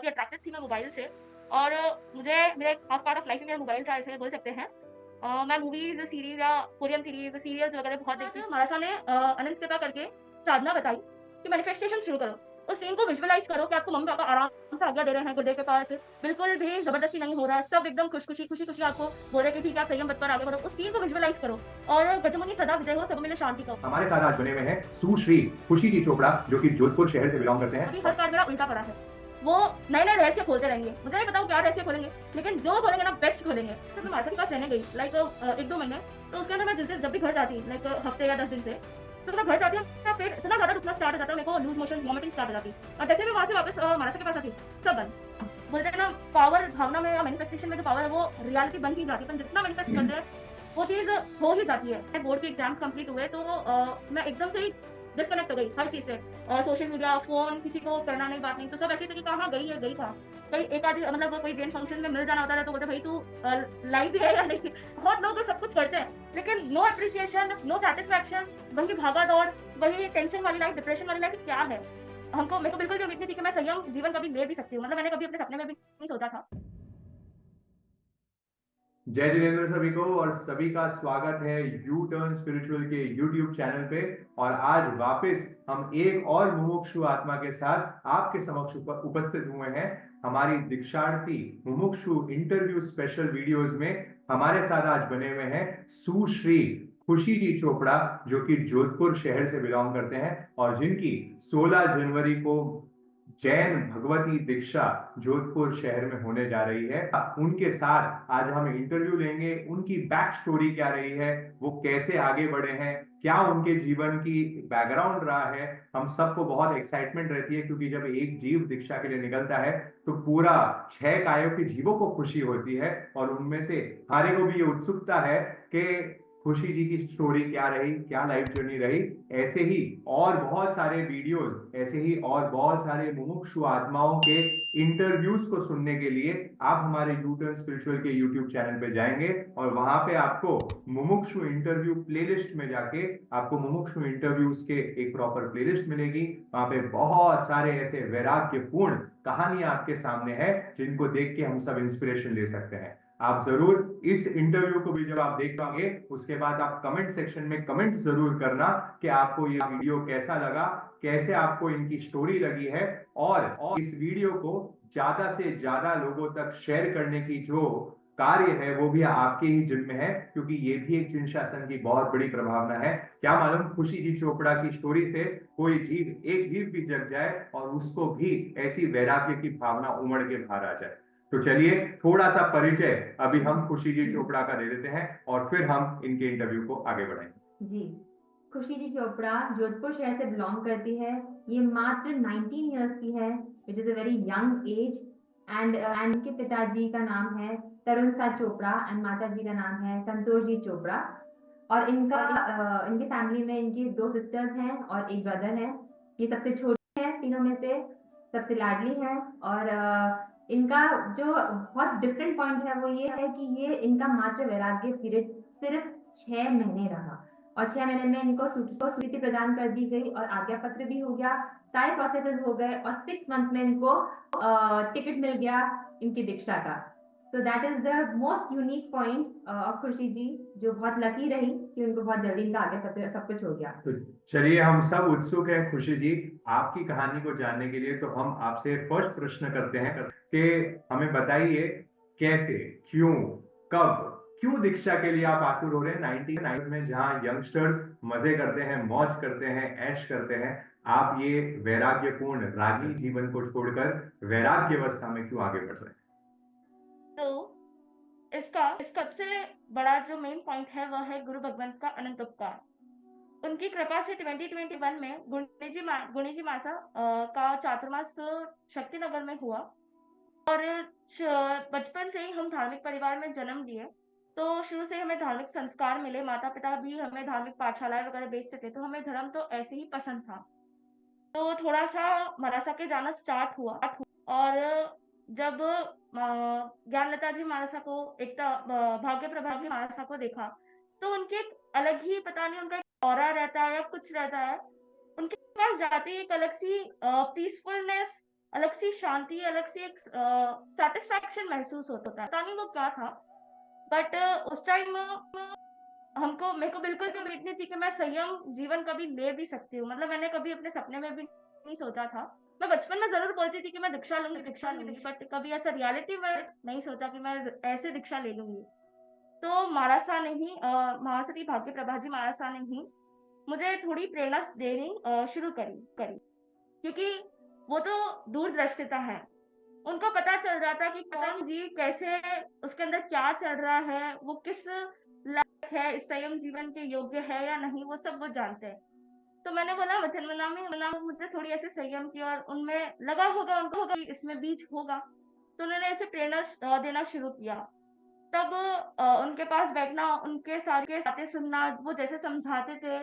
बहुत ही अट्रैक्टेड थी मैं मोबाइल से और मुझे मेरा एक हाफ पार्ट ऑफ लाइफ में मेरा मोबाइल था ऐसे बोल सकते हैं। मैं मूवीज़, सीरीज़ या कोरियन सीरियल्स वगैरह बहुत देखती हूँ। मारासा ने अनंत कृपा करके साधना बताई कि मैनिफेस्टेशन शुरू करो। उस सीन को विजुअलाइज़ करो कि आपको मम्मी-पापा आराम से आज्ञा दे रहे हैं गुरुदेव के पास, बिल्कुल भी ज़बरदस्ती नहीं हो रहा है, सब एकदम खुशी-खुशी आपको बोल रहे हैं कि ठीक है, आप संयम व्रत पर आगे बढ़ो। उस सीन को विजुअलाइज़ करो और गजमुनि सदा विजय हो, सब मिले शांति कहो। हमारे साथ आज बने हुए हैं सुश्री खुशी जी चोपड़ा जो कि जोधपुर शहर से बिलोंग करते हैं। अभी हर कार्ड मेरा उल्टा पड़ा है। वो नए-नए रहस्य खोलते रहेंगे। मुझे नहीं पता वो क्या रहस्य खोलेंगे, लेकिन जो खोलेंगे ना बेस्ट खोलेंगे। जब मैं मासा के पास रहने गई लाइक 1-2 महीने, तो उसके अंदर मैं जिस दिन जब भी घर जाती लाइक हफ्ते या 10 दिन से, तो मैं घर जाती हूँ, मेरा पेट इतना ज़्यादा दुखना स्टार्ट हो जाता है, मेरे को लूज़ मोशंस, वॉमिटिंग स्टार्ट हो जाती। और जैसे मैं वहाँ से वापस मानसा के पास आती, सब बंद। बोलते हैं ना पावर भावना में या मैनिफेस्टेशन में जो पावर है वो रियलिटी बन ही जाती है, अपन जितना मैनिफेस्ट करते हैं, वो चीज़ हो ही जाती है। बोर्ड के एग्ज़ाम्स कंप्लीट हुए तो मैं एकदम से ही डिस्कनेक्ट हो गई हर चीज़ से। सोशल मीडिया, फ़ोन, किसी को करना नहीं, बात नहीं, तो सब ऐसे थे कि कहाँ गई है, गई कहाँ? कहीं एक आधी मतलब कोई जैन फंक्शन में मिल जाना होता था तो बोलते भाई तू लाइव भी है या नहीं? बहुत लोग तो सब कुछ करते हैं, लेकिन नो एप्रिसिएशन, नो सैटिस्फैक्शन, वही भागा-दौड़, वही टेंशन वाली लाइफ़, डिप्रेशन वाली लाइफ़ क्या है? मेरे को बिल्कुल भी उम्मीद नहीं थी कि मैं संयम जीवन कभी ले भी सकती हूँ। मतलब मैंने कभी अपने सपने में भी नहीं सोचा था। जय जिनेंद्र सभी को और सभी का स्वागत है यू टर्न स्पिरिचुअल के यूट्यूब चैनल पे। और आज वापस हम एक और मुमुक्षु आत्मा के साथ आपके समक्ष उपस्थित हुए हैं। हमारी दीक्षार्थी मुमुक्षु इंटरव्यू स्पेशल वीडियोस में हमारे साथ आज बने हुए हैं सुश्री खुशी जी चोपड़ा जो कि जोधपुर शहर से बिलोंग करते हैं और जिनकी 16 जनवरी को जैन भगवती दीक्षा जोधपुर शहर में होने जा रही है। उनके साथ आज हम इंटरव्यू लेंगे, उनकी बैक स्टोरी क्या रही है, वो कैसे आगे बढ़े हैं, क्या उनके जीवन की बैकग्राउंड रहा है। हम सबको बहुत एक्साइटमेंट रहती है क्योंकि जब एक जीव दीक्षा के लिए निकलता है तो पूरा 6 कायों के जीवों को खुशी होती है और उनमें से हमारे को भी ये उत्सुकता है कि खुशी जी की स्टोरी क्या रही, क्या लाइफ जर्नी रही। ऐसे ही और बहुत सारे वीडियोस, ऐसे ही और बहुत सारे मुमुक्षु आत्माओं के इंटरव्यूज को सुनने के लिए आप हमारे यू टर्न स्पिरिचुअल के यूट्यूब चैनल पे जाएंगे और वहां पे आपको मुमुक्षु इंटरव्यू प्लेलिस्ट में जाके आपको मुमुक्षु इंटरव्यूज के एक प्रॉपर प्लेलिस्ट मिलेगी। वहां पे बहुत सारे ऐसे वैराग्यपूर्ण कहानियां आपके सामने है जिनको देख के हम सब इंस्पिरेशन ले सकते हैं। आप जरूर इस इंटरव्यू को भी जब आप देख पाओगे उसके बाद आप कमेंट सेक्शन में कमेंट जरूर करना कि आपको ये वीडियो कैसा लगा, कैसे आपको इनकी स्टोरी लगी है। और इस वीडियो को ज्यादा से ज्यादा लोगों तक शेयर करने की जो कार्य है वो भी आपके ही जिम्मे है क्योंकि ये भी एक जिन शासन की बहुत बड़ी प्रभावना है। क्या मालूम खुशी जी चोपड़ा की स्टोरी से कोई जीव, एक जीव भी जग जाए और उसको भी ऐसी वैराग्य की भावना उमड़ के बाहर आ जाए। तो चलिए थोड़ा सा परिचय अभी हम खुशी जी चोपड़ा का दे देते हैं और फिर हम इनके इंटरव्यू को आगे बढ़ाएंगे। जी, खुशी जी चोपड़ा जोधपुर शहर से बिलोंग करती है। ये मात्र 19 इयर्स की है, which is a very young age. And इनके पिताजी का नाम है तरुण सा चोपड़ा एंड माता जी का नाम है संतोष जी चोपड़ा। और इनके फैमिली में इनकी 2 सिस्टर्स हैं और एक ब्रदर है। ये सबसे छोटी है तीनों में से, सबसे लाडली है। और इनका जो बहुत डिफरेंट पॉइंट है वो ये है कि ये इनका मात्र वैराग्य पीरियड सिर्फ 6 महीने रहा और 6 महीने में इनको स्वीकृति प्रदान कर दी गई और आज्ञा पत्र भी हो गया, सारे प्रोसेसेस हो गए और 6 मंथ में इनको टिकट मिल गया इनकी दीक्षा का। तो that is the most unique point of खुशी जी, जो बहुत लकी रही कि उनको बहुत जल्दी इनका आगे पत्र सब कुछ हो गया। तो चलिए हम सब उत्सुक हैं खुशी जी आपकी कहानी को जानने के लिए। तो हम आपसे फर्स्ट प्रश्न करते हैं कि हमें बताइए कैसे, क्यों, कब, क्यों दीक्षा के लिए आप आतुर हो रहे हैं 1990 में जहां यंगस्टर्स मजे करते हैं, मौज करते हैं, ऐश करते हैं। आप ये वैराग्यपूर्ण रागी जीवन को छोड़कर वैराग्य अवस्था में क्यों आगे बढ़ रहे हैं? तो इसका सबसे बड़ा जो मेन पॉइंट है वह है गुरु भगवंत का अनंत उपकार। उनकी कृपा से 2021 में गुणिजी मासा का चातुर्मास शक्तिनगर में हुआ और बचपन से ही हम धार्मिक परिवार में जन्म लिए, तो शुरू से हमें धार्मिक संस्कार मिले, माता पिता भी हमें धार्मिक पाठशालाएं वगैरह भेजते थे, तो हमें धर्म तो ऐसे ही पसंद था। तो थोड़ा सा मरासा के जाना स्टार्ट हुआ और जब ज्ञानलता जी मानसा को भाग्य प्रभा जी मानसा को देखा, तो उनके एक अलग ही पता नहीं उनका एक ऑरा रहता है या कुछ रहता है। उनके पास जाते ही एक अलग सी पीसफुलनेस अलग सी शांति, अलग सी एक सेटिस्फैक्शन महसूस होता था। पता नहीं वो क्या था, बट उस टाइम मेरे को बिल्कुल भी उम्मीद नहीं थी कि मैं संयम जीवन कभी ले भी सकती हूँ। मतलब मैंने कभी अपने सपने में भी नहीं सोचा था। मैं बचपन में ज़रूर बोलती थी कि मैं दीक्षा लूँगी, बट कभी ऐसा रियलिटी में नहीं सोचा कि मैं ऐसे दीक्षा ले लूँगी। तो महाराज ने ही महासती भाग्य प्रभा जी महाराज ने ही मुझे थोड़ी प्रेरणा देनी शुरू करी क्योंकि वो तो दूरदृष्टिता है। उनको पता चल जाता कि कौन जीव कैसे, उसके अंदर क्या चल रहा है, वो किस लायक है, इस संयम जीवन के योग्य है या नहीं, वो सब वो जानते हैं। तो मैंने बोला वचनवना में मुझे थोड़ी ऐसे संयम की और उनमें लगा होगा कि इसमें बीज होगा। तो उन्होंने ऐसे प्रेरणा देना शुरू किया। तब उनके पास बैठना, उनके सारी बातें सुनना, वो जैसे समझाते थे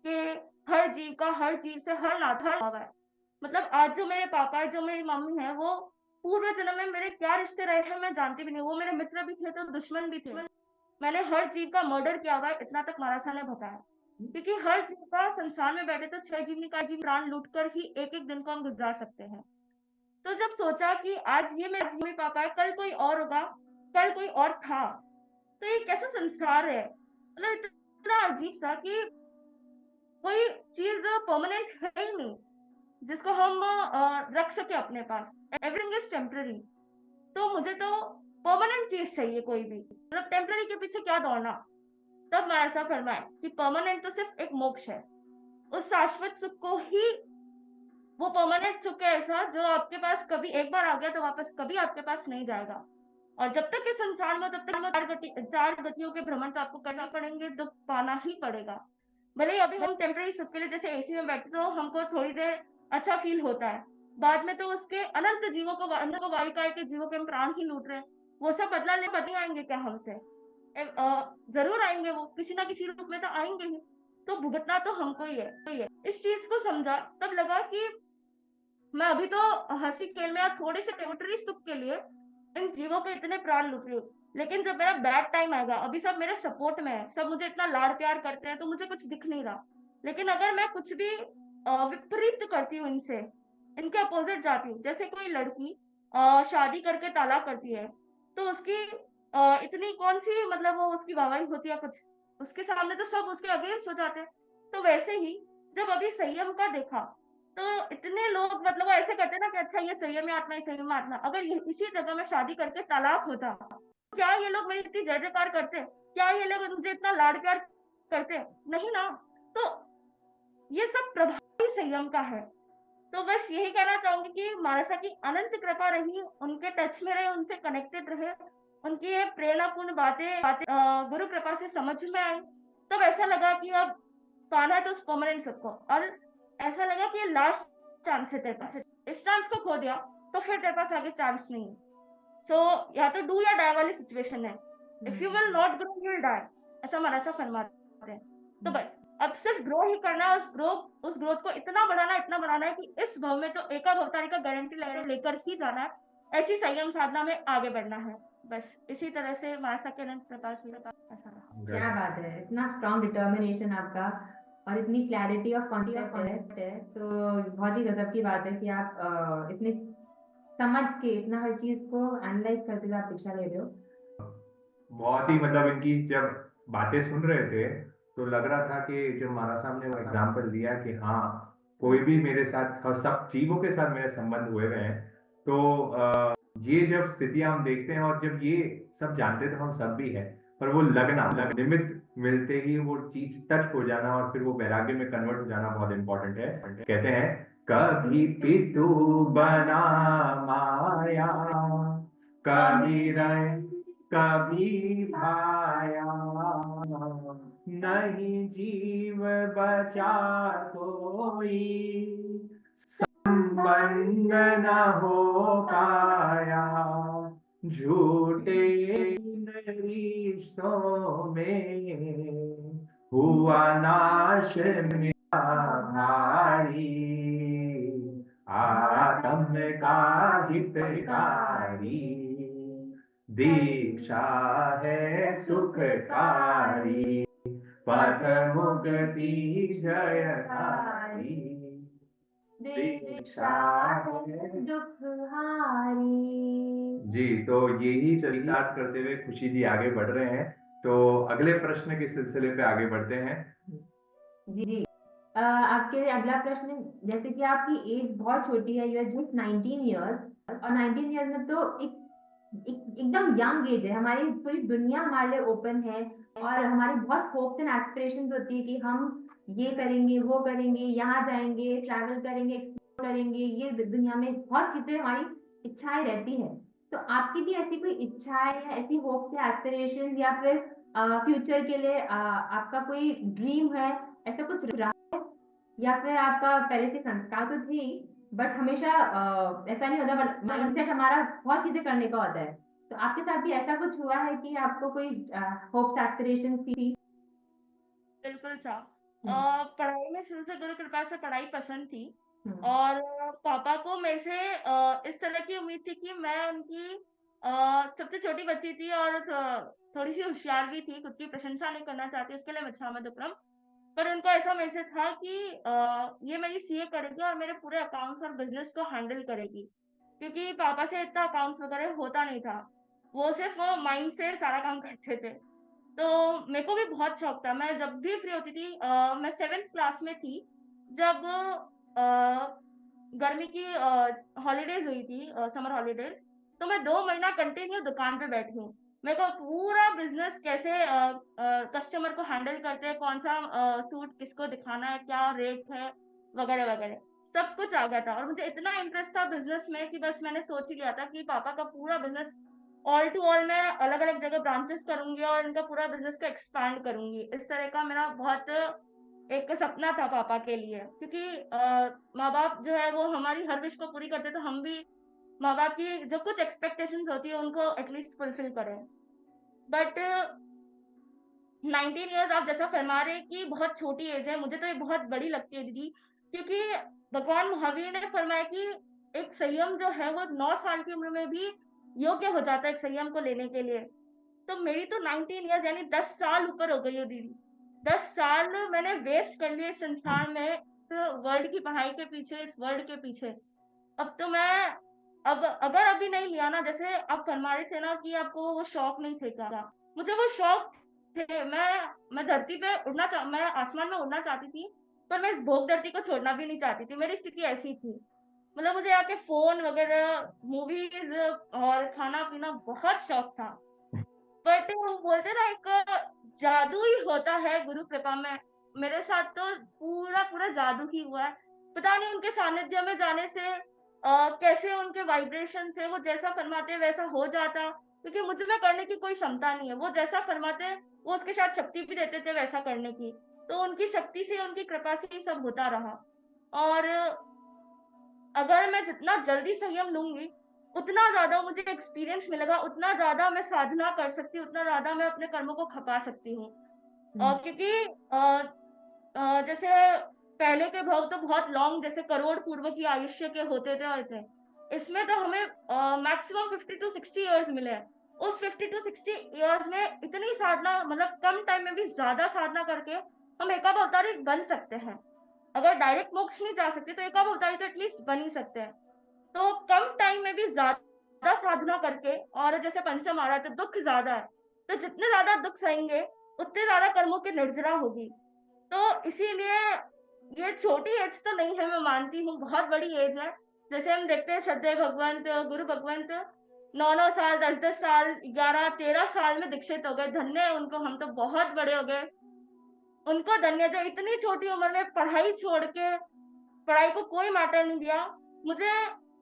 कि हर जीव से हर नाता हुआ है। मतलब आज जो मेरे पापा है, जो मेरी मम्मी है, वो पूर्व जन्म में मेरे क्या रिश्ते रहे हैं मैं जानती भी नहीं। वो मेरे मित्र भी थे तो दुश्मन भी थे। मैंने हर जीव का मर्डर किया हुआ है, इतना तक महाराज ने बताया। क्योंकि हर जीव का संसार में बैठे तो 6 जीवनी का जीव प्राण लूट कर ही एक-एक दिन को हम गुजार सकते हैं। तो जब सोचा कि आज ये मेरे मम्मी-पापा है, कल कोई और होगा, कल कोई और था। तो ये कैसा संसार है? मतलब इतना अजीब-सा कि कोई चीज़ परमानेंट है ही नहीं, जिसको हम रख सके अपने पास। Everything is temporary. तो मुझे तो परमानेंट चीज़ चाहिए कोई भी। मतलब टेम्परेरी के पीछे क्या दौड़ना? तब मैं ऐसा फरमाया कि परमानेंट तो सिर्फ़ एक मोक्ष है। उस शाश्वत सुख को ही, वो परमानेंट सुख है ऐसा जो आपके पास कभी एक बार आ गया तो वापस कभी आपके पास नहीं जाएगा। और जब तक इस संसार में, तब तक 4 गतियों के भ्रमण तो आपको करना पड़ेंगे, दुःख पाना ही पड़ेगा। भले ही अभी हम टेम्परेरी सुख के लिए जैसे एसी में बैठे तो हमको थोड़ी देर अच्छा फ़ील होता है। बाद में तो उसके अनंत जीवों को, अनंत वाहिकाएँ के जीवों के हम प्राण ही लूट रहे हैं। वो सब बदला नहीं आएँगे क्या हमसे? ज़रूर आएँगे वो, किसी न किसी रूप में तो आएँगे ही। तो भुगतना तो हमको ही है। इस चीज़ को समझा, तब लगा कि मैं अभी तो हँसी-खेल में या थोड़े से टेम्परेरी सुख के लिए इन जीवों के इतने प्राण लूट रही हूँ। लेकिन जब मेरा बैड टाइम आएगा, अभी सब मेरे सपोर्ट में है, सब मुझे इतना लाड-प्यार करते हैं, तो मुझे कुछ दिख नहीं रहा। लेकिन अगर मैं कुछ भी विपरीत करती हूँ इनसे, इनके अपोज़िट जाती हूँ, जैसे कोई लड़की शादी करके तलाक करती है, तो उसकी इतनी कौन-सी, मतलब वो उसकी वाहवाही होती है कुछ, उसके सामने तो सब उसके अगेंस्ट हो जाते हैं। तो वैसे ही जब अभी संयम का देखा, तो इतने लोग, मतलब वो ऐसे करते हैं ना कि अच्छा ये संयमी आत्मा है, संयमी आत्मा। अगर ये इसी जगह मैं शादी करके तलाक होता, तो क्या ये लोग मेरी इतनी जय-जयकार करते? क्या ये लोग मुझे इतना लाड-प्यार करते? नहीं ना। तो ये सब प्रभाव ही संयम का है। तो बस यही कहना चाहूँगी कि मानसा की अनंत कृपा रही, उनके टच में रहे, उनसे कनेक्टेड रहे, उनकी ये प्रेरणापूर्ण बातें गुरु कृपा से समझ में आई। तब ऐसा लगा कि अब पाना है तो उस परमानेंट सुख को, और ऐसा लगा कि ये लास्ट चांस है तेरे पास। इस चांस को खो दिया, तो फिर तेरे पास आगे चांस नहीं है। सो या तो डू या डाई वाली सिचुएशन है। If you will not grow, you will die, ऐसा महाराज फरमाते हैं। तो बस अब सिर्फ ग्रो ही करना है, उस ग्रोथ को इतना बढ़ाना है कि इस भव में तो एका भवतारी का गारंटी लेकर ही जाना है। ऐसी संयम साधना में आगे बढ़ना है। बस इसी तरह से महाराज के अनंत प्रकार से ऐसा रहा। क्या बात है, इतना स्ट्रॉन्ग डिटर्मिनेशन आपका और इतनी क्लैरिटी ऑफ कॉन्सेप्ट है, तो बहुत ही गजब की बात है कि आप इतनी समझ के इतना हर चीज को एनालाइज करते हुए आप दीक्षा ले रहे हो। बहुत ही मतलब इनकी जब बातें सुन रहे थे तो लग रहा था कि जब महाराज साहब ने वो एग्जाम्पल दिया कि हाँ कोई भी मेरे साथ, और सब जीवों के साथ मेरे संबंध हुए हुए हैं, तो ये जब स्थितियां हम देखते हैं और जब ये सब जानते तो हम सब भी हैं, पर वो निमित्त मिलते ही वो चीज टच हो जाना और फिर वो वैराग्य में कन्वर्ट हो जाना बहुत इंपॉर्टेंट है। कहते हैं कभी पितु बना माया, कभी रहे कभी भाया, नहीं जीव बचा कोई, संबंध न हो पाया, झूठे रिश्तों में हुआ नाश मेरा भारी, आत्म का हितकारी, दीक्षा है सुखकारी, पथ मुक्ति जयकारी। दीक्षा है दुख हारी। जी, तो यही चरितार्थ करते हुए खुशी जी आगे बढ़ रहे हैं। तो अगले प्रश्न के सिलसिले पे आगे बढ़ते हैं। जी आपके लिए अगला प्रश्न, जैसे कि आपकी एज बहुत छोटी है, यू आर जस्ट 19 ईयर्स, और 19 ईयर्स में तो एकदम यंग एज है। हमारी पूरी दुनिया हमारे लिए ओपन है, और हमारी बहुत होप्स एंड एस्पिरेशंस होती है कि हम ये करेंगे, वो करेंगे, यहाँ जाएंगे, ट्रैवल करेंगे, एक्सप्लोर करेंगे, ये दुनिया में बहुत चीजें हमारी इच्छाएं रहती है। तो आपकी भी ऐसी कोई इच्छाएं या ऐसी होप्स या एस्पिरेशन, या फिर फ्यूचर के लिए आपका कोई ड्रीम है, ऐसा कुछ रहा, या फिर आपका पहले से संस्कार तो थे ही, बट हमेशा ऐसा नहीं होता, बट माइंडसेट हमारा बहुत चीजें करने का होता है। तो आपके साथ भी ऐसा कुछ हुआ है कि आपको कोई होप्स एस्पिरेशन थी? बिल्कुल था। हम्म, पढ़ाई में शुरू से गुरु कृपा से पढ़ाई पसंद थी, हम्म, और पापा को मेरे से इस तरह की उम्मीद थी कि मैं उनकी सबसे छोटी बच्ची थी, और थोड़ी-सी होशियार भी थी, खुद की प्रशंसा नहीं करना चाहती, उसके लिए मैं क्षमा-दुक्कडम। पर उनको ऐसा मेरे से था कि ये मेरी सीए करेगी और मेरे पूरे अकाउंट्स और बिज़नेस को हैंडल करेगी। क्योंकि पापा से इतना अकाउंट्स वगैरह होता नहीं था। वो सिर्फ़ माइंड से सारा काम करते थे। तो मेरे को भी बहुत शौक था। मैं जब भी फ्री होती थी, मैं 7th क्लास में थी, जब गर्मी की हॉलिडेज़ हुई थी, समर हॉलिडेज़, तो मैं 2 महीना कंटिन्यू दुकान पे बैठी हूँ। मेरे को पूरा बिज़नेस कैसे कस्टमर को हैंडल करते हैं, कौन-सा सूट किसको दिखाना है, क्या रेट है, वगैरह-वगैरह, सब कुछ आ गया था, और मुझे इतना इंटरेस्ट था बिज़नेस में कि बस मैंने सोच ही लिया था कि पापा का पूरा बिज़नेस ऑल टू ऑल मैं अलग-अलग जगह ब्रांचेस करूँगी और इनका पूरा बिज़नेस को एक्सपैंड करूँगी। इस तरह का मेरा बहुत एक सपना था पापा के लिए, क्योंकि माँ-बाप जो है वो हमारी हर विश को पूरी करते, तो हम भी माँ-बाप की जो कुछ एक्सपेक्टेशंस होती है उनको एटलीस्ट फुलफिल करें। बट 19 इयर्स आप जैसा फरमा रहे हैं कि बहुत छोटी एज है, मुझे तो ये बहुत बड़ी लगती है दीदी, क्योंकि भगवान महावीर ने फरमाया कि एक संयम जो है वो 9 साल की उम्र में भी योग्य हो जाता है एक संयम को लेने के लिए। तो मेरी तो 19 इयर्स यानी 10 साल ऊपर हो गई है दीदी। 10 साल मैंने वेस्ट कर लिए इस संसार में, वर्ल्ड की पढ़ाई के पीछे, इस वर्ल्ड के पीछे। अब तो मैं, अब अगर अभी नहीं लिया ना, जैसे आप फरमा रहे थे ना कि आपको वो शौक नहीं थे क्या? मुझे वो शौक थे। मैं धरती पे मैं आसमान में उड़ना चाहती थी, पर मैं इस भोग धरती को छोड़ना भी नहीं चाहती थी। मेरी स्थिति ऐसी थी। मतलब मुझे आके फ़ोन वगैरह, मूवीज़ और खाना-पीना बहुत शौक था। बट वो बोलते हैं ना, एक जादू ही होता है गुरु कृपा में। मेरे साथ तो पूरा जादू ही हुआ है। पता नहीं उनके सानिध्य में जाने से कैसे उनके वाइब्रेशन से वो जैसा फरमाते हैं वैसा हो जाता। क्योंकि मुझ में करने की कोई क्षमता नहीं है। वो जैसा फरमाते हैं, वो उसके साथ शक्ति भी देते थे वैसा करने की। तो उनकी शक्ति से, उनकी कृपा से ही सब होता रहा। और अगर मैं जितना जल्दी संयम लूँगी, उतना ज़्यादा मुझे एक्सपीरियंस मिलेगा, उतना ज़्यादा मैं साधना कर सकती हूँ, उतना ज़्यादा मैं अपने कर्मों को खपा सकती हूँ। हम्म, क्योंकि जैसे पहले के भव तो बहुत लॉन्ग, जैसे करोड़ पूर्व की आयुष्य के होते थे और थे। इसमें तो हमें मैक्सिमम 50 टू 60 इयर्स मिले हैं। उस 50 टू 60 इयर्स में इतनी साधना, मतलब कम टाइम में भी ज़्यादा साधना करके हम एकावतारी बन सकते हैं। अगर डायरेक्ट मोक्ष नहीं जा सकते, तो एकावतारी तो एटलीस्ट बन ही सकते हैं। तो कम टाइम में भी ज़्यादा साधना करके, और जैसे पंचम आ रहा है तो दुःख ज़्यादा है, तो जितने ज़्यादा दुःख सहेंगे, उतने ज़्यादा कर्मों की निर्जरा होगी। तो इसीलिए ये छोटी एज तो नहीं है, मैं मानती हूँ, बहुत बड़ी एज है। जैसे हम देखते हैं श्रद्धेय भगवंत, गुरु भगवंत 9-9 साल, 10-10 साल, 11-13 साल में दीक्षित हो गए। धन्य है उनको, हम तो बहुत बड़े हो गए। उनको धन्य जो इतनी छोटी उम्र में पढ़ाई छोड़ के, पढ़ाई को कोई मैटर नहीं दिया। मुझे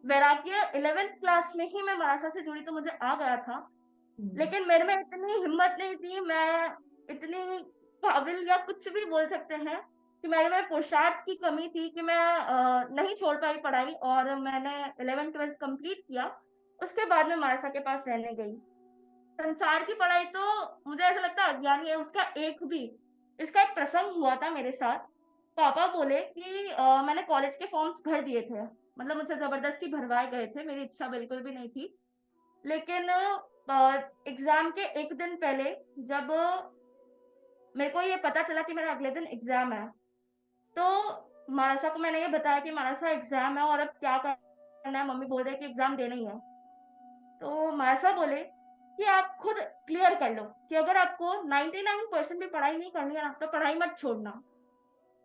वैराग्य 11th क्लास में ही, मैं महाराष्ट्र से जुड़ी तो मुझे आ गया था। हम्म, लेकिन मेरे में इतनी हिम्मत नहीं थी, मैं इतनी काबिल या कुछ भी बोल सकते हैं, कि मेरे में पुरुषार्थ की कमी थी कि मैं नहीं छोड़ पाई पढ़ाई, और मैंने 11th-12th कंप्लीट किया। उसके बाद मैं महाराष्ट्र के पास रहने गई। संसार की पढ़ाई तो मुझे ऐसा लगता है अज्ञानी है, उसका एक भी। इसका एक प्रसंग हुआ था मेरे साथ। पापा बोले कि मैंने कॉलेज के फॉर्म्स भर दिए थे। मतलब मुझसे ज़बरदस्ती भरवाए गए थे, मेरी इच्छा बिल्कुल भी नहीं थी। लेकिन एग्ज़ाम के 1 दिन पहले, जब मेरे को ये पता चला कि मेरा अगले दिन एग्ज़ाम है, तो मानसा को मैंने ये बताया कि मानसा एग्ज़ाम है और अब क्या करना है? मम्मी बोल रहे हैं कि एग्ज़ाम देना ही है। तो मानसा बोले कि आप खुद क्लियर कर लो कि अगर आपको 99% भी पढ़ाई नहीं करनी है ना, तो पढ़ाई मत छोड़ना।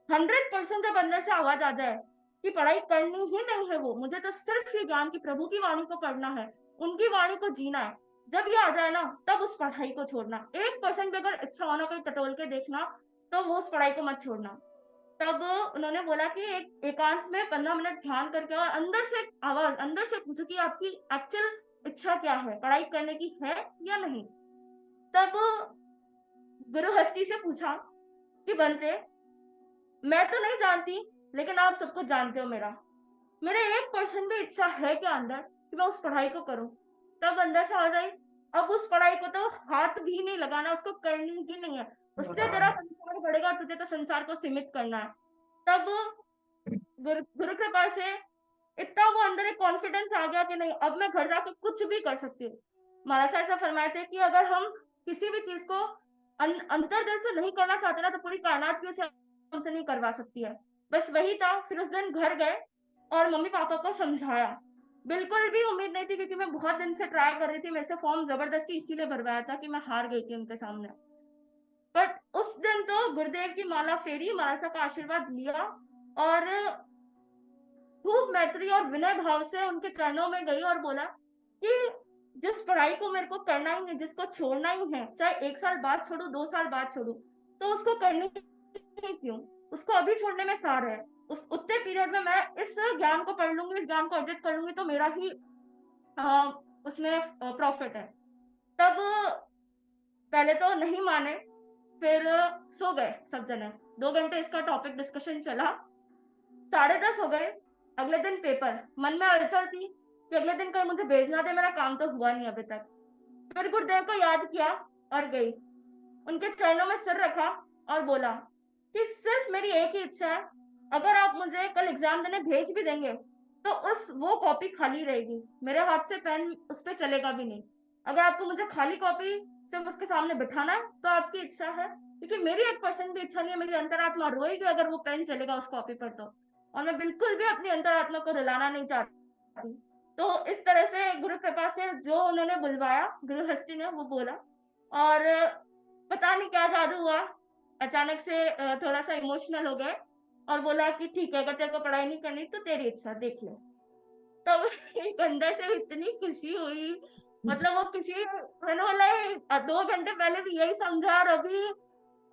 100% जब अंदर से आवाज़ आ जाए कि पढ़ाई करनी ही नहीं है वो, मुझे तो सिर्फ़ ये ज्ञान की प्रभु की वाणी को पढ़ना है, उनकी वाणी को जीना है। जब ये आ जाए ना, तब उस पढ़ाई को छोड़ना। 1% भी अगर इच्छा हो ना कोई टटोल के देखना, तो वो उस पढ़ाई को मत छोड़ना। तब उन्होंने बोला कि एक एकांत में 15 मिनट ध्यान करके और अंदर से एक आवाज़ अंदर से पूछो कि आपकी एक्चुअल इच्छा क्या है? पढ़ाई करने की है या नहीं? तब गुरु हस्ती से पूछा कि बनते, मैं तो नहीं जानती, लेकिन आप सब कुछ जानते हो मेरा। मेरे 1% भी इच्छा है क्या अंदर कि मैं उस पढ़ाई को करूँ? तब अंदर से आवाज़ आई, अब उस पढ़ाई को तो हाथ भी नहीं लगाना, उसको करनी ही नहीं है। उससे तेरा संसार बढ़ेगा, तुझे तो संसार को सीमित करना है। तब गुरु कृपा से इतना वो अंदर एक कॉन्फिडेंस आ गया कि नहीं, अब मैं घर जाके कुछ भी कर सकती हूँ। महाराज साहब ऐसा फरमाए थे कि अगर हम किसी भी चीज़ को अंतर्दिल से नहीं करना चाहते ना, तो पूरी कायनात भी उसे हमसे नहीं करवा सकती है। बस वही था, फिर उस दिन घर गए और मम्मी-पापा को समझाया। बिल्कुल भी उम्मीद नहीं थी क्योंकि मैं बहुत दिन से ट्राई कर रही थी, मेरे से फॉर्म ज़बरदस्ती इसीलिए भरवाया था कि मैं हार गई थी उनके सामने। बट उस दिन तो गुरुदेव की माला फेरी, महाराज साहब का आशीर्वाद लिया और खूब मैत्री और विनय भाव से उनके चरणों में गई और बोला कि जिस पढ़ाई को मेरे को करना ही है, जिसको छोड़ना ही है, चाहे 1 साल बाद छोड़ूँ, 2 साल बाद छोड़ूँ, तो उसको करनी ही क्यों? उसको अभी छोड़ने में सार है। उस उतने पीरियड में मैं इस ज्ञान को पढ़ लूँगी, इस ज्ञान को अर्जित कर लूँगी तो मेरा ही अ, उसमें प्रॉफ़िट है। तब पहले तो नहीं माने, फिर सो गए सब जने। 2 घंटे इसका टॉपिक डिस्कशन चला। 10:30 हो गए, अगले दिन पेपर। मन में हलचल थी कि अगले दिन कहीं मुझे भेजना दे, मेरा काम तो हुआ नहीं अभी तक। फिर गुरुदेव को याद किया और गई। उनके चरणों में सिर रखा और बोला कि सिर्फ मेरी एक ही इच्छा है, अगर आप मुझे कल एग्ज़ाम देने भेज भी देंगे, तो उस वो कॉपी खाली रहेगी। मेरे हाथ से पेन उस पे चलेगा भी नहीं। अगर आपको मुझे खाली कॉपी सिर्फ उसके सामने बिठाना है, तो आपकी इच्छा है, क्योंकि मेरी 1% भी इच्छा नहीं है, मेरी अंतरात्मा रोएगी अगर वो पेन चलेगा उस कॉपी पर तो। और मैं बिल्कुल भी अपनी अंतरात्मा को रुलाना नहीं चाहती। तो इस तरह से गुरु कृपा से जो उन्होंने बुलवाया, गुरु हस्ती ने वो बोला और पता नहीं क्या जादू हुआ, अचानक से थोड़ा-सा इमोशनल हो गए और बोला कि ठीक है, अगर तेरे को पढ़ाई नहीं करनी तो तेरी इच्छा, देख ले। तब एक अंदर से इतनी खुशी हुई, मतलब वो खुशी मैंने बोला 2 घंटे पहले भी यही समझा और अभी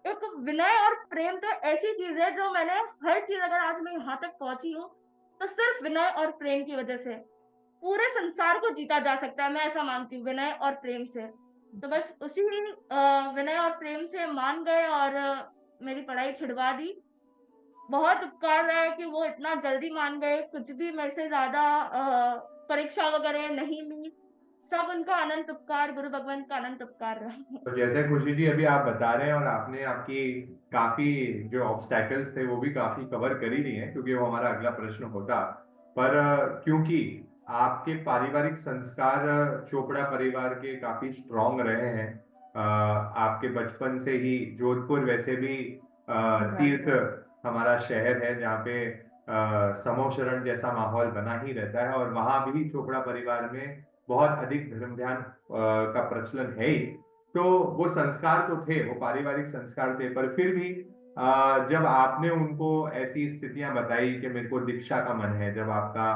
एक विनय और प्रेम तो ऐसी चीज़ है जो मैंने हर चीज़ अगर आज मैं यहाँ तक पहुँची हूँ, तो सिर्फ़ विनय और प्रेम की वज़ह से। पूरे संसार को जीता जा सकता है, मैं ऐसा मानती हूँ विनय और प्रेम से। तो बस उसी विनय और प्रेम से मान गए और मेरी पढ़ाई छुड़वा दी। बहुत उपकार रहा है कि वो इतना जल्दी मान गए, कुछ भी मेरे से ज़्यादा परीक्षा वगैरह नहीं ली। सब उनका अनंत उपकार, गुरु भगवंत का अनंत उपकार रहा। तो जैसे खुशी जी अभी आप बता रहे हैं और आपने आपकी काफी जो ऑब्स्टैकल्स थे वो भी काफी कवर कर ही लिए हैं, क्योंकि वो हमारा अगला प्रश्न होता। पर क्योंकि आपके पारिवारिक संस्कार चोपड़ा परिवार के काफी स्ट्रॉन्ग रहे हैं, आपके बचपन से ही जोधपुर वैसे भी तीर्थ हमारा शहर है जहाँ पे समो शरण जैसा माहौल बना ही रहता है, और वहां भी चोपड़ा परिवार में बहुत अधिक धर्म ध्यान का प्रचलन है ही। तो वो संस्कार तो थे, वो पारिवारिक संस्कार थे, पर फिर भी जब आपने उनको ऐसी स्थितियां बताई कि मेरे को दीक्षा का मन है, जब आपका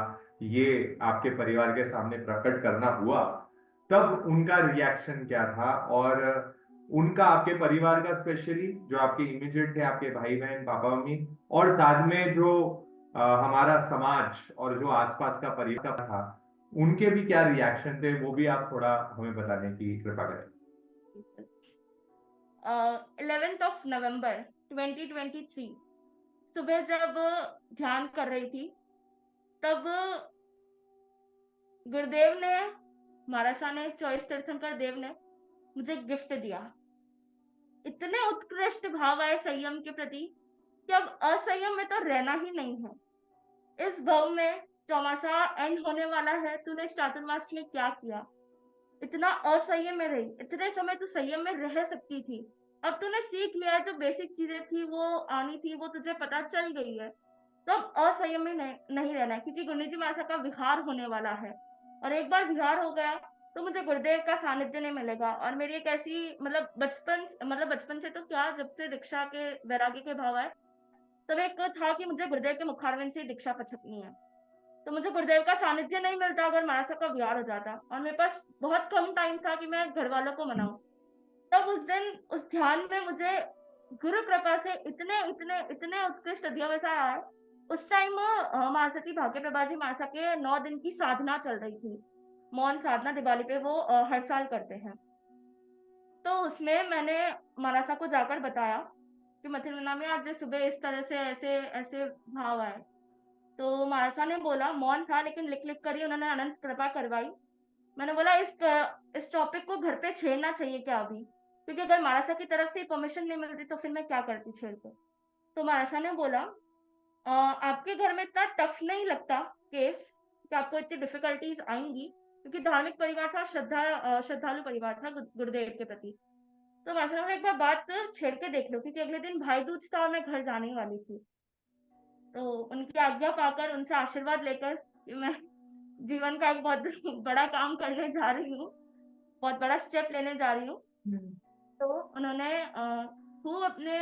ये आपके परिवार के सामने प्रकट करना हुआ, तब उनका रिएक्शन क्या था? और उनका आपके परिवार का, स्पेशली जो आपके इमीडिएट थे, आपके भाई बहन पापा मम्मी, और साथ में जो हमारा समाज और जो आसपास का परिवार था, उनके भी क्या रिएक्शन थे, वो भी आप थोड़ा हमें बताने की कृपा करें। 11th ऑफ नवंबर 2023 सुबह जब ध्यान कर रही थी, तब गुरुदेव ने, महाराजा ने, चॉइस तीर्थंकर देव ने मुझे गिफ्ट दिया। इतने उत्कृष्ट भाव आए संयम के प्रति कि अब असंयम में तो रहना ही नहीं है। इस भव में चौमासा एंड होने वाला है, तूने इस चातुर्मास में क्या किया? इतना असंयम में रही, इतने समय तू संयम में रह सकती थी। अब तूने सीख लिया, जो बेसिक चीजें थी वो आनी थी, वो तुझे पता चल गई है। तो अब असंयम में नहीं रहना है, क्योंकि गुरुजी महाराज का विहार होने वाला है, और एक बार विहार हो गया तो मुझे गुरुदेव का सानिध्य नहीं मिलेगा। और मेरी एक ऐसी बचपन से तो क्या, जब से दीक्षा के वैराग्य के भाव आए, तब एक था कि मुझे गुरुदेव के मुखारविंद से ही दीक्षा पछकनी है। तो मुझे गुरुदेव का सानिध्य नहीं मिलता अगर महाराज साहब का विहार हो जाता, और मेरे पास बहुत कम टाइम था कि मैं घर वालों को मनाऊं। तब उस दिन उस ध्यान में मुझे गुरु कृपा से इतने इतने इतने उत्कृष्ट अध्यवसाय आए। उस टाइम महासती भाग्य प्रभा जी महाराज साहब के 9 दिन की साधना चल रही थी, मौन साधना दिवाली पे वो हर साल करते हैं। तो उसमें मैंने महाराज साहब को जाकर बताया कि मथिना में आज सुबह इस तरह से ऐसे ऐसे भाव आए। तो महाराज साहब ने बोला, मौन था लेकिन लिख लिख कर ही उन्होंने अनंत कृपा करवाई। मैंने बोला, इस टॉपिक को घर पे छेड़ना चाहिए क्या अभी, क्योंकि अगर महाराज साहब की तरफ से परमिशन नहीं मिलती तो फिर मैं क्या करती छेड़ के। तो महाराज साहब ने बोला, आपके घर में इतना टफ नहीं लगता केस कि आपको इतनी डिफिकल्टीज आएंगी, क्योंकि धार्मिक परिवार था, श्रद्धालु परिवार था गुरुदेव के प्रति। तो महाराज साहब ने बोला, एक बार बात छेड़ के देख लो, क्योंकि अगले दिन भाई दूज था और मैं घर जाने वाली थी। तो उनकी आज्ञा पाकर, उनसे आशीर्वाद लेकर कि मैं जीवन का एक बहुत बड़ा काम करने जा रही हूँ, बहुत बड़ा स्टेप लेने जा रही हूँ। हम्म, तो उन्होंने खूब अपने,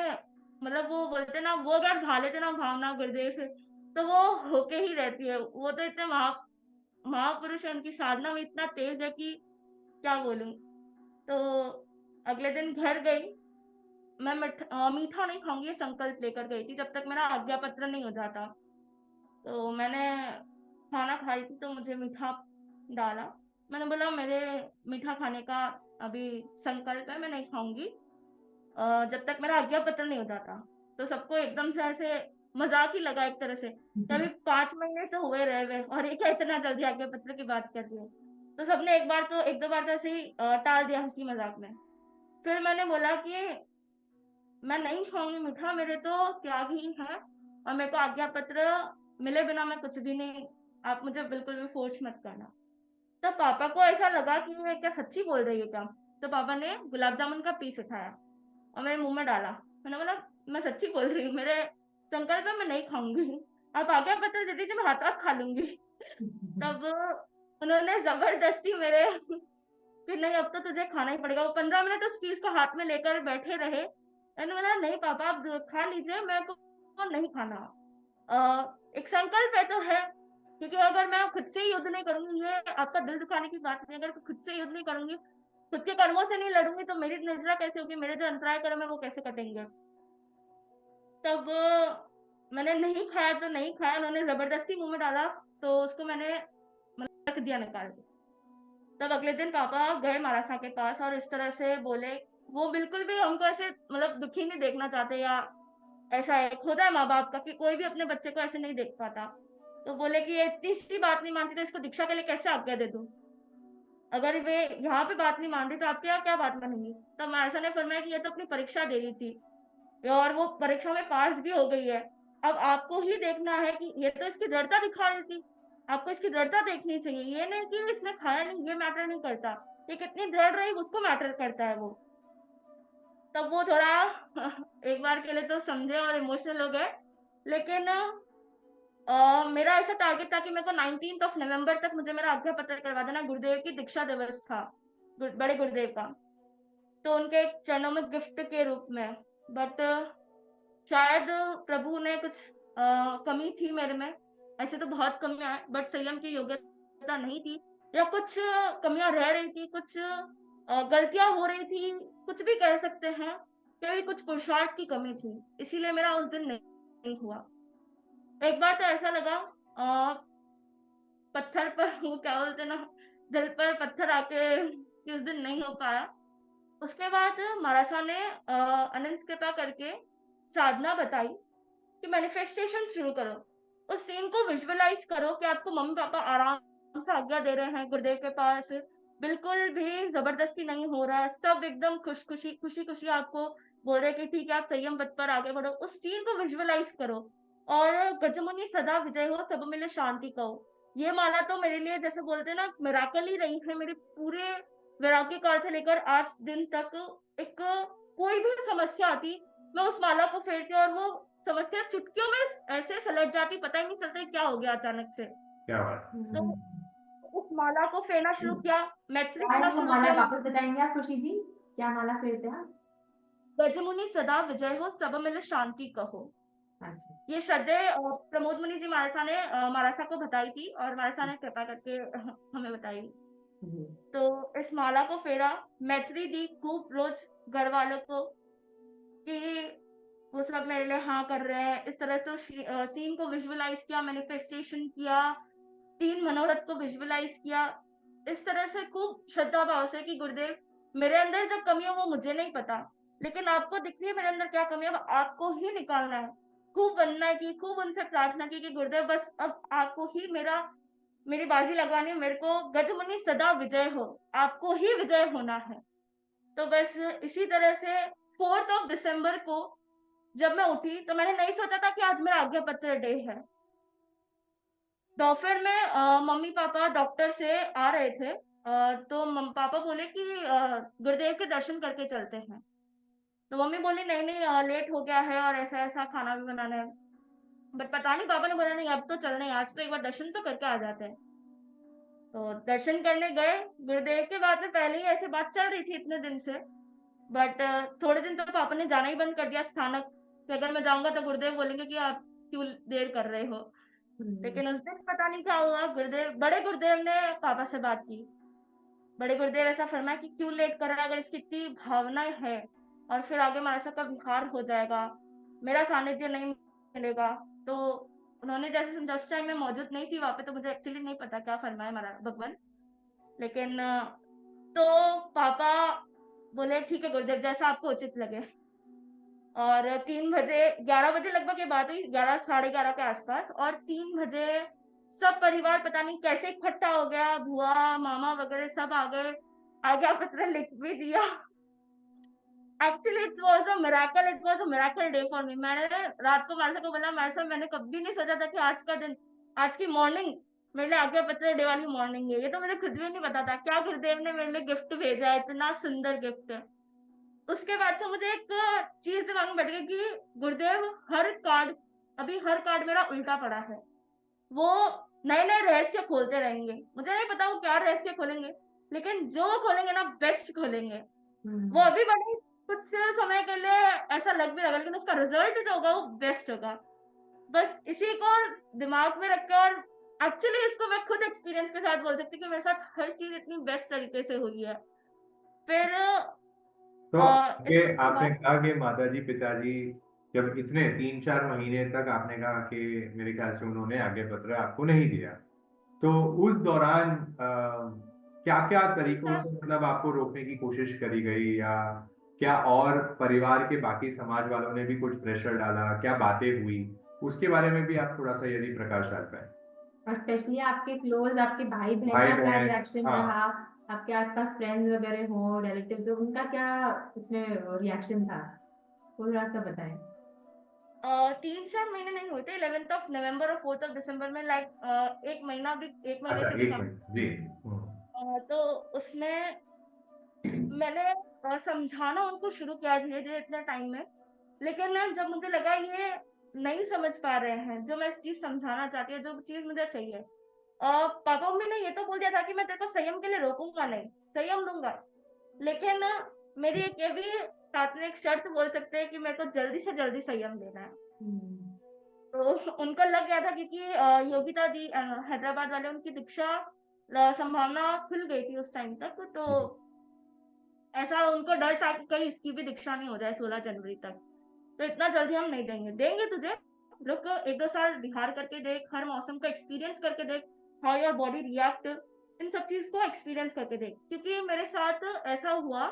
मतलब वो बोलते ना, वो अगर भा लेते ना भावना गुरुदेव से, तो वो होके ही रहती है। वो तो इतने महापुरुष है, उनकी साधना में इतना तेज है कि क्या बोलूं। तो अगले दिन घर गई, मैं मीठा नहीं खाऊंगी ये संकल्प लेकर गई थी जब तक मेरा आज्ञा पत्र नहीं हो जाता। तो मैंने खाना खाई थी तो मुझे मीठा डाला। मैंने बोला, मेरे मीठा खाने का अभी संकल्प है, मैं नहीं खाऊंगी जब तक मेरा आज्ञा पत्र नहीं हो जाता। तो सबको एकदम से ऐसे मजाक ही लगा एक तरह से, कभी 5 महीने तो हुए रहे हुए और ये क्या इतना जल्दी आज्ञा पत्र की बात कर रही है। तो सबने एक दो बार तो ऐसे ही टाल दिया हंसी मजाक में। फिर मैंने बोला कि मैं नहीं खाऊंगी मीठा, मेरे तो त्याग ही है, और मेरे को आज्ञा पत्र मिले बिना मैं कुछ भी नहीं, आप मुझे बिल्कुल भी फोर्स मत करना। तब पापा को ऐसा लगा कि ये क्या सच्ची बोल रही है क्या। तो पापा ने गुलाब जामुन का पीस उठाया और मेरे मुंह में डाला। मैंने बोला, मैं सच्ची बोल रही हूँ, मेरे संकल्प है मैं नहीं खाऊंगी, आप आज्ञा पत्र दे दीजिए, मैं हाथ हाथ खा लूंगी। तब उन्होंने जबरदस्ती मेरे कि नहीं अब तो तुझे खाना ही पड़ेगा। वो 15 मिनट उस पीस को हाथ में लेकर बैठे रहे। मैंने बोला, नहीं पापा आप खा लीजिए, मेरे को नहीं खाना। एक संकल्प है तो है, क्योंकि अगर मैं खुद से ही युद्ध नहीं करूंगी, ये आपका दिल दुखाने की बात नहीं, अगर खुद से युद्ध नहीं करूंगी, खुद के कर्मों से नहीं लड़ूंगी, तो मेरी निर्जरा कैसे होगी, मेरे जो अंतराय कर्म है वो कैसे कटेंगे। तब मैंने नहीं खाया तो नहीं खाया, उन्होंने जबरदस्ती मुंह में डाला, तो उसको मैंने रख दिया निकाल के। तब अगले दिन पापा गए महाराज साहब के पास और इस तरह से बोले। वो बिल्कुल भी हमको ऐसे दुखी नहीं देखना चाहते, या ऐसा है होता है माँ बाप का कि कोई भी अपने बच्चे को ऐसे नहीं देख पाता। तो बोले कि ये इतनी सी बात नहीं मानती तो इसको दीक्षा के लिए कैसे आज्ञा दे दूं, अगर वे यहाँ पे बात नहीं मान रही तो आपके यहाँ क्या बात मानेंगी। तब महाराज ने फरमाया कि ये तो अपनी परीक्षा दे रही थी और वो परीक्षा में पास भी हो गई है। अब आपको ही देखना है कि ये तो इसकी दृढ़ता दिखा रही थी, आपको इसकी दृढ़ता देखनी चाहिए, ये नहीं कि इसने खाया नहीं, ये मैटर नहीं करता, ये कितनी दृढ़ रही उसको मैटर करता है वो। तब वो थोड़ा एक बार के लिए तो समझे और इमोशनल हो गए। लेकिन मेरा ऐसा टारगेट था कि मेरे को 19 नवंबर तक मुझे मेरा आज्ञा पत्र करवा देना। गुरुदेव की दीक्षा दिवस था, बड़े गुरुदेव का, तो उनके चरणों में गिफ्ट के रूप में। बट शायद प्रभु ने कुछ कमी थी मेरे में, ऐसे तो बहुत कमियां हैं बट संयम की योग्यता नहीं थी, या कुछ कमियां रह रही थी, कुछ गलतियां हो रही थी, कुछ भी कह सकते हैं, कभी कुछ पुरुषार्थ की कमी थी, इसीलिए मेरा उस दिन नहीं हुआ। एक बार तो ऐसा लगा पत्थर पर वो क्या बोलते ना, दिल पर पत्थर आके कि उस दिन नहीं हो पाया। उसके बाद महाराज ने अनंत कृपा करके साधना बताई कि मैनिफेस्टेशन शुरू करो। उस सीन को विजुअलाइज करो कि आपको मम्मी पापा आराम से आज्ञा दे रहे हैं गुरुदेव के पास, बिल्कुल भी जबरदस्ती नहीं हो रहा है, सब एकदम खुशी खुशी आपको बोल रहे हैं कि ठीक है आप संयम पथ पर आगे बढ़ो। उस सीन को विजुअलाइज करो और गजमुनि सदा विजय हो, सब मिले शांति कहो। ये माला तो मेरे लिए जैसे बोलते हैं ना मिराकल ही रही है, मेरे पूरे वैराग्य काल से लेकर आज दिन तक। एक कोई भी समस्या आती, मैं उस माला को फेरती और वो समझते हैं चुटकियों में ऐसे सलट जाती, पता ही नहीं चलता क्या हो गया अचानक से। क्या बात। तो उस माला को फेरना शुरू किया, मैत्री क्या करना है वो शुरू माला किया। वापस बताएंगे आप खुशी जी? क्या माला फेरते हैं आप? गजमुनि सदा विजय हो, सब मिल शांति कहो। अच्छा। ये श्रद्धेय प्रमोद मुनि जी महारासा ने महारासा को बताई थी और महारासा ने कृपा करके हमें बताई। जी। तो इस माला को फेरा, मैत्री दी खूब रोज घर वालों को कि वो सब मेरे लिए हाँ कर रहे हैं। इस तरह से सीन को विजुअलाइज किया, मैनिफेस्टेशन किया, 3 मनोरथ को विजुअलाइज किया। इस तरह से खूब श्रद्धा भाव से कि गुरुदेव, मेरे अंदर जो कमी है वो मुझे नहीं पता, लेकिन आपको दिख रही है मेरे अंदर क्या कमी है, अब आपको ही निकालना है। खूब वंदना की, खूब उनसे प्रार्थना की कि गुरुदेव बस अब आपको ही मेरी बाजी लगवानी है, मेरे को गजमुनि सदा विजय हो, आपको ही विजय होना है। तो बस इसी तरह से 4th ऑफ दिसंबर को जब मैं उठी तो मैंने नहीं सोचा था कि आज मेरा आज्ञा पत्र डे है। दोपहर में मम्मी पापा डॉक्टर से आ रहे थे, तो पापा बोले कि गुरुदेव के दर्शन करके चलते हैं। तो मम्मी बोली नहीं नहीं, लेट हो गया है और ऐसा ऐसा खाना भी बनाना है। बट पता नहीं, पापा ने बोला नहीं अब तो चलना है, आज तो एक बार दर्शन तो करके आ जाते हैं। तो दर्शन करने गए। गुरुदेव के बाद में पहले ही ऐसे बात चल रही थी इतने दिन से, बट थोड़े दिन तो पापा ने जाना ही बंद कर दिया स्थानक, कि अगर मैं जाऊंगा तो गुरुदेव बोलेंगे कि आप क्यों देर कर रहे हो। हम्म। लेकिन उस दिन पता नहीं क्या हुआ, बड़े गुरुदेव ने पापा से बात की। बड़े गुरुदेव ऐसा फरमाया कि क्यों लेट कर रहा है, अगर इसकी इतनी भावनाएं है और फिर आगे महाराज का विहार हो जाएगा, मेरा सानिध्य नहीं मिलेगा। तो उन्होंने जैसे समझा, उस टाइम मैं मौजूद नहीं थी वहां पे, तो मुझे एक्चुअली नहीं पता क्या फरमाया महाराज भगवान। लेकिन तो पापा बोले ठीक है गुरुदेव, जैसा आपको उचित लगे। और 3 बजे, 11 बजे लगभग ये बात हुई, 11 साढ़े 11 के आसपास, और 3 बजे सब परिवार पता नहीं कैसे इकट्ठा हो गया, बुआ मामा वगैरह सब आ गए, आज्ञा पत्र लिख भी दिया। Actually it was a miracle day for me. मैंने रात को मानसा को बोला, मानसा मैंने कभी नहीं सोचा था कि आज का दिन, आज की मॉर्निंग मेरे लिए आज्ञा पत्र डे वाली मॉर्निंग है। ये तो मुझे खुद भी नहीं पता था क्या गुरुदेव ने मेरे लिए गिफ्ट भेजा है, इतना सुंदर गिफ्ट। उसके बाद से मुझे एक चीज दिमाग में बैठ गई कि गुरुदेव हर कार्ड मेरा उल्टा पड़ा है। वो नए नए रहस्य खोलते रहेंगे, मुझे नहीं पता वो क्या रहस्य खोलेंगे, लेकिन जो वो खोलेंगे ना बेस्ट खोलेंगे। वो अभी बने कुछ समय के लिए ऐसा लग भी रहा है, लेकिन उसका रिजल्ट जो होगा वो बेस्ट होगा। बस इसी को दिमाग में रख के, और एक्चुअली इसको मैं खुद एक्सपीरियंस के साथ बोल सकती हूँ कि मेरे साथ हर चीज इतनी बेस्ट तरीके से हुई है। फिर तो ये इसके आपने बाद कहा कि माताजी पिताजी जब इतने 3-4 महीने तक आपने कहा कि मेरे ख्याल से उन्होंने आज्ञा पत्र आपको नहीं दिया, तो उस दौरान क्या क्या तीन तरीकों चार से मतलब आपको रोकने की कोशिश करी गई, या क्या और परिवार के बाकी समाज वालों ने भी कुछ प्रेशर डाला, क्या बातें हुई, उसके बारे में भी आप थोड़ा सा यदि प्रकाश डाल पाए। और स्पेशली आपके क्लोज आपके भाई बहन भाई का क्या बहन। रिएक्शन हाँ। रहा? आपके आसपास फ्रेंड्स वगैरह हो, रिलेटिव्स हो, उनका क्या इसमें रिएक्शन था? वो थोड़ा सा बताएं। 3-4 महीने नहीं हुए थे, 11th ऑफ नवंबर और 4th ऑफ दिसंबर में, लाइक एक महीने अच्छा, से भी एक कम। मिनट जी। तो उसमें मैंने समझाना उनको शुरू किया धीरे धीरे इतने टाइम में। लेकिन ना जब मुझे लगा ये नहीं समझ पा रहे हैं जो मैं चीज समझाना चाहती हूँ, जो चीज मुझे चाहिए, पापा मम्मी ने ये तो बोल दिया था कि मैं तेरे को संयम के लिए रोकूंगा नहीं, संयम लूंगा। लेकिन मेरी एक ये भी साथ में एक शर्त बोल सकते हैं कि मेरे को जल्दी से जल्दी संयम लेना है। हम्म। तो उनको लग गया था क्योंकि योगिता दी हैदराबाद वाले, उनकी दीक्षा संभावना खुल गई थी उस टाइम तक। तो ऐसा उनको डर था कि कहीं इसकी भी दीक्षा नहीं हो जाए 16 जनवरी तक। तो इतना जल्दी हम नहीं देंगे, देंगे तुझे, रुक 1-2 साल बिहार करके देख, हर मौसम का एक्सपीरियंस करके देख, हाउ योर बॉडी रिएक्ट, इन सब चीज को एक्सपीरियंस करके देख। क्योंकि मेरे साथ ऐसा हुआ,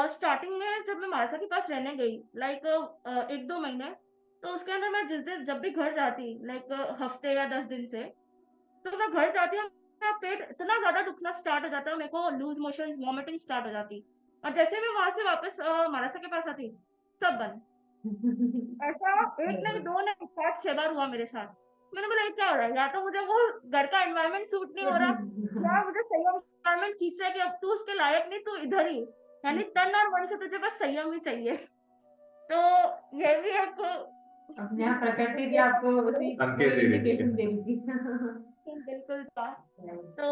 स्टार्टिंग में जब मैं मानसा के पास रहने गई, लाइक 1-2 महीने, तो उसके अंदर मैं जिस दिन जब भी घर जाती, लाइक हफ्ते या 10 दिन से, तो मैं घर जाती हूँ, मेरा पेट इतना ज्यादा दुखना स्टार्ट हो जाता है, मेरे को लूज मोशंस वॉमिटिंग स्टार्ट हो जाती। और जैसे मैं वहां से वापस महाराष्ट्र के पास आती, सब बंद। ऐसा एक नहीं, दो नहीं, 5-6 बार हुआ मेरे साथ। मैंने बोला ये क्या हो रहा है, या तो मुझे वो घर का एनवायरनमेंट सूट नहीं हो रहा, या मुझे संयम एनवायरनमेंट खींच रहा है कि अब तू उसके लायक नहीं, तू इधर ही, यानी तन और मन से तुझे बस संयम ही चाहिए। तो ये भी एक अपने आप प्रकृति भी आपको उसी संकेत दे रही थी। इंडिकेशन दे रही थी। बिल्कुल था। तो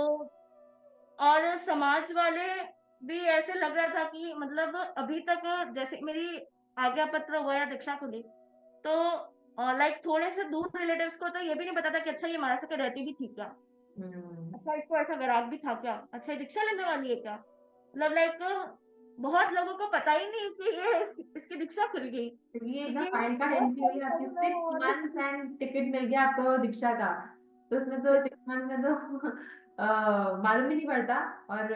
और समाज वाले भी ऐसे लग रहा था कि मतलब अभी तक जैसे मेरी आज्ञा पत्र हुआ या दीक्षा खुली, तो लाइक थोड़े से दूर रिलेटिव्स को तो ये भी नहीं पता था कि अच्छा ये महाराष्ट्र के रहती भी थी क्या? हम्म, अच्छा इसको ऐसा वैराग भी था क्या? अच्छा ये दीक्षा लेने वाली है क्या? मतलब लाइक बहुत लोगों को पता ही नहीं कि ये इसकी दीक्षा खुल गई। तो ये एकदम क्योंकि फाइल का बहुत एंट्री हुई आपकी सारे 6 और मंथ्स एंड टिकट मिल गया आपको दीक्षा का। तो उसमें तो 6 मंथ में तो मालूम भी नहीं पड़ता। और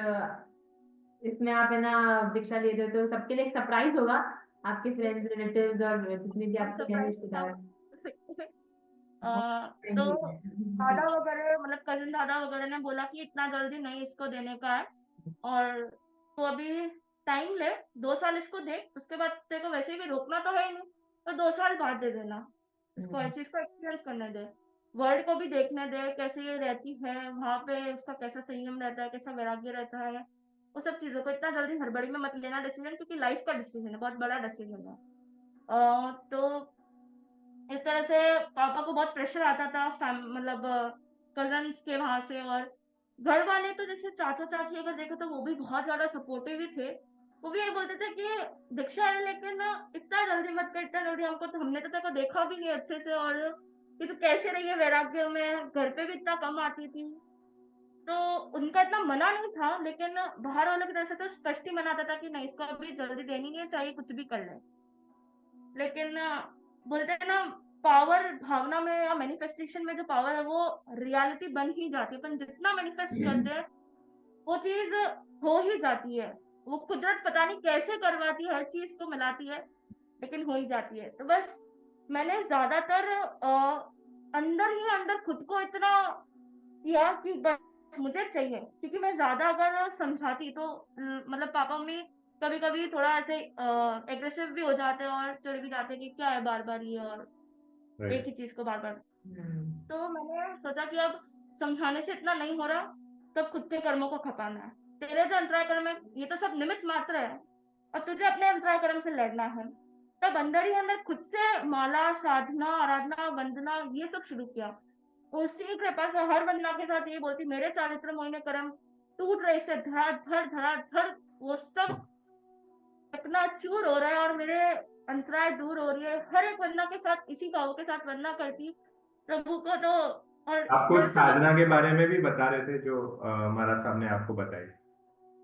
इसमें आप है ना दीक्षा ले रहे हो तो सबके लिए एक सरप्राइज होगा, आपके फ्रेंड्स रिलेटिव्स और जितने भी बहुत आपके हैं सरप्राइज था। रिश्तेदार। बहुत तो करेंगे। दादा वगैरह मतलब कजिन दादा वगैरह ने बोला कि इतना जल्दी नहीं इसको देने का है, और तो अभी टाइम ले, 2 साल इसको देख, उसके बाद तेरे को वैसे भी रोकना तो है ही नहीं, तो 2 साल बाद दे देना। इसको हर हम्म, चीज को एक्सपीरियंस करने दे, वर्ल्ड को भी देखने दे, कैसे ये रहती है वहां पे, उसका कैसा संयम रहता है, कैसा वैराग्य रहता है। वो सब चीजों को इतना जल्दी हड़बड़ी में मत लेना डिसीजन, क्योंकि लाइफ का डिसीजन है, बहुत बड़ा डिसीजन है। तो इस तरह से पापा को बहुत प्रेशर आता था मतलब कजन्स के वहां से, और घर वाले तो जैसे चाचा चाची अगर देखो तो वो भी बहुत ज्यादा सपोर्टिव ही थे। वो भी ये बोलते थे कि दीक्षा है लेकिन इतना जल्दी मत कर, इतना जल्दी हमको तो, हमने तो तेरे को देखा भी नहीं अच्छे से, और कि तू कैसे रही है वैराग्य में, घर पे भी इतना कम आती थी। तो उनका इतना मना नहीं था, लेकिन बाहर वालों की तरफ से तो स्पष्ट ही मना आता था कि नहीं इसको अभी जल्दी देनी नहीं है, चाहे कुछ भी कर ले। लेकिन बोलते हैं ना, पावर भावना में या मैनिफेस्टेशन में जो पावर है वो रियलिटी बन ही जाती है, अपन जितना मैनिफेस्ट करते हैं वो चीज हो ही जाती है। वो कुदरत पता नहीं कैसे करवाती है, हर चीज को मिलाती है, लेकिन हो ही जाती है। तो बस मैंने ज्यादातर अंदर ही अंदर खुद को इतना किया कि बस मुझे चाहिए, क्योंकि मैं ज्यादा अगर समझाती तो मतलब पापा मम्मी कभी कभी थोड़ा ऐसे एग्रेसिव भी हो जाते हैं और चिढ़ भी जाते हैं कि क्या है बार बार ये, और एक राइट। ही चीज को बार बार। हम्म, तो मैंने सोचा कि अब समझाने से इतना नहीं हो रहा, तब खुद के कर्मों को खपाना है। तेरे जो अंतराय कर्म है ये तो सब निमित्त मात्र है, और तुझे अपने अंतराय कर्म से लड़ना है। तब अंदर ही अंदर खुद से माला साधना आराधना वंदना ये सब शुरू किया। उसी कृपा से हर वंदना के साथ ये बोलती मेरे चारित्र मोहिनी कर्म टूट रहे से धड़ धड़ धड़, वो सब इतना चूर हो रहा है, और मेरे अंतराय दूर हो रही है। हर एक वंदना के साथ इसी भाव के साथ वंदना करती प्रभु को, तो और आप कुछ दिल से साधना के बारे में भी बता रहे थे जो महाराज साहब ने आपको बताई।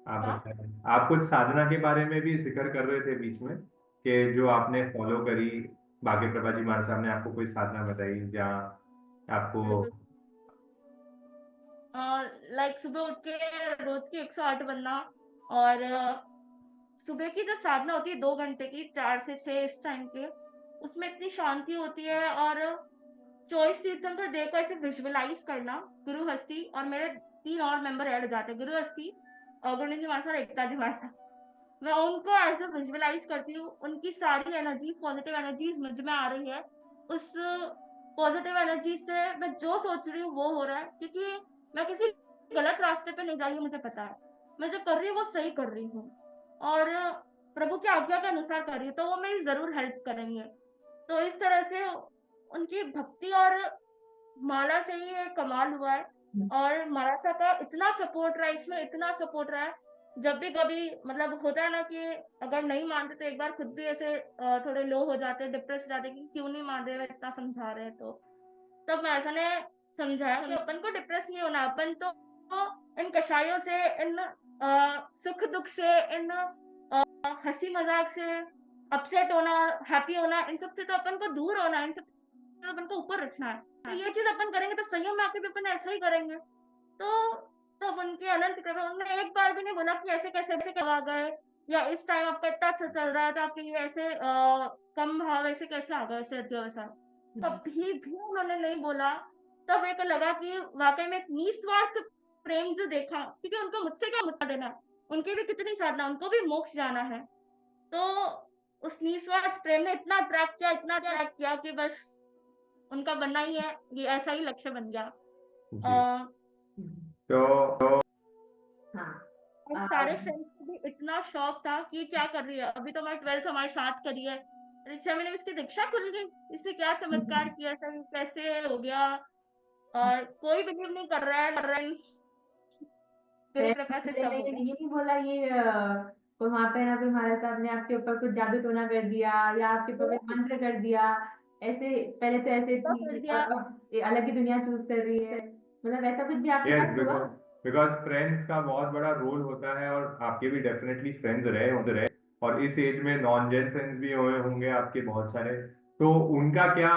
आप हाँ। बताएं, आप कुछ साधना के बारे में भी जिक्र कर रहे थे बीच में, कि जो आपने फॉलो करी, बाकी प्रभा जी महाराज साहब ने आपको कोई साधना बताई जहाँ आपको। बिल्कुल। लाइक सुबह उठ के रोज की 108 बनना, और सुबह की जो साधना होती है 2 घंटे की, 4 से 6 इस टाइम के, उसमें इतनी शांति होती है। और 24 तीर्थंकर देव को ऐसे विजुअलाइज करना, गुरु हस्ती और मेरे 3 और मेंबर ऐड हो जाते हैं, गुरु हस्ती और गुरु जी महाराज और एकता जी महाराज। मैं उनको ऐसे विजुअलाइज करती हूँ, उनकी सारी एनर्जीज पॉजिटिव एनर्जीज मुझ में आ रही है। उस पॉजिटिव एनर्जी से मैं जो सोच रही हूँ वो हो रहा है, क्योंकि मैं किसी गलत रास्ते पे नहीं जा रही हूँ, मुझे पता है मैं जो कर रही हूँ वो सही कर रही हूँ, और प्रभु की आज्ञा के अनुसार कर रही हूँ, तो वो मेरी जरूर हेल्प करेंगे। तो इस तरह से उनकी भक्ति और माला से ही ये कमाल हुआ है। और मराठा का इतना सपोर्ट रहा है, इसमें इतना सपोर्ट रहा है। जब भी कभी मतलब होता है ना कि अगर नहीं मानते तो एक बार खुद भी ऐसे थोड़े लो हो जाते हैं, डिप्रेस हो जाते हैं कि क्यों नहीं मान रहे, इतना समझा रहे हैं। तो तब मैसा ने समझाया कि अपन को डिप्रेस नहीं होना, अपन तो इन कषायों से, इन सुख दुख से, इन हंसी मजाक से, अपसेट होना, हैप्पी होना, इन सब से तो अपन को दूर होना है, इन सब से अपन को ऊपर रखना है। तो ये चीज अपन करेंगे तो संयम में आके भी अपन ऐसा ही करेंगे। तो तब उनकी अनंत कृपा, उन्होंने एक बार भी नहीं बोला कि ऐसे कैसे ऐसे करवा गए, या इस टाइम आपका इतना अच्छा चल रहा है तो आपके ये ऐसे कम भाव ऐसे कैसे आ गए, ऐसे अत्यवसाय, कभी भी उन्होंने नहीं बोला। तब एक लगा कि वाकई में एक निस्वार्थ प्रेम जो देखा, क्योंकि उनको मुझसे क्या मुझसे देना है, उनकी भी कितनी साधना, उनको भी मोक्ष जाना है। तो उस निस्वार्थ प्रेम ने इतना अट्रैक्ट किया, इतना अट्रैक्ट किया कि बस उनका बनना ही है, ये ऐसा ही लक्ष्य बन गया। जी। अ, तो हाँ। और सारे फ्रेंड्स को भी इतना शौक था कि ये क्या कर रही है, अभी तो हमारे 12th हमारे साथ करी है, अरे 6 महीने में इसकी दीक्षा खुल गई, इसने क्या चमत्कार किया था, कैसे हो गया? और कोई बिलीव नहीं कर रहा है, गुरु कृपा से पहले सब हो ये गया। नहीं बोला ये कोई वहाँ पे ना कोई महाराज साहब ने आपके ऊपर कुछ जादू टोना कर दिया या आपके ऊपर कोई मंत्र कर दिया, ऐसे पहले तो ऐसे तो कर थी और दिया। अब ये अलग ही दुनिया चूज कर रही है, मतलब ऐसा कुछ भी आपके यस, साथ हुआ? बिकॉज फ्रेंड्स का बहुत बड़ा रोल होता है और आपके भी डेफिनेटली फ्रेंड्स रहे और इस एज में नॉन जेन फ्रेंड्स भी हुए होंगे आपके बहुत सारे। तो उनका क्या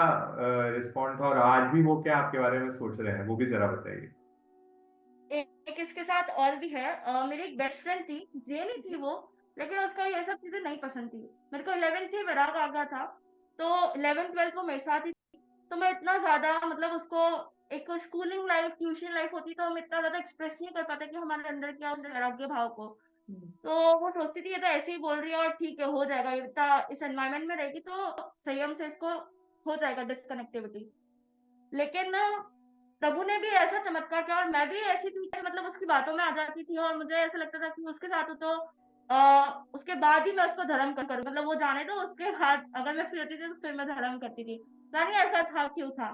रिस्पॉन्ड था और आज भी वो क्या आपके बारे में सोच रहे हैं, वो भी जरा बताइए। एक इसके साथ और भी है, मेरी एक बेस्ट फ्रेंड थी, जेन ही थी वो, लेकिन उसको ये सब चीजें नहीं पसंद थी। मेरे को 11th से वैराग आ गया था, तो 11th 12th वो मेरे साथ ही थी। तो मैं इतना ज्यादा मतलब उसको, एक स्कूलिंग लाइफ ट्यूशन लाइफ होती तो हम इतना ज्यादा एक्सप्रेस नहीं कर पाते कि हमारे अंदर क्या उस वैराग्य भाव को। हम्म, तो वो सोचती थी ये तो ऐसे ही बोल रही है और ठीक है हो जाएगा, ये इतना इस एनवायरनमेंट में रहेगी तो संयम से इसको हो जाएगा डिस्कनेक्टिविटी। लेकिन ना प्रभु ने भी ऐसा चमत्कार किया और मैं भी ऐसी थी कि मतलब उसकी बातों में आ जाती थी और मुझे ऐसा लगता था कि उसके साथ हूँ तो उसके बाद ही मैं उसको धर्म करूँ, मतलब वो जाने दो, उसके बाद अगर मैं फ्री होती थी तो फिर मैं धर्म करती थी। पता नहीं ऐसा था क्यों था।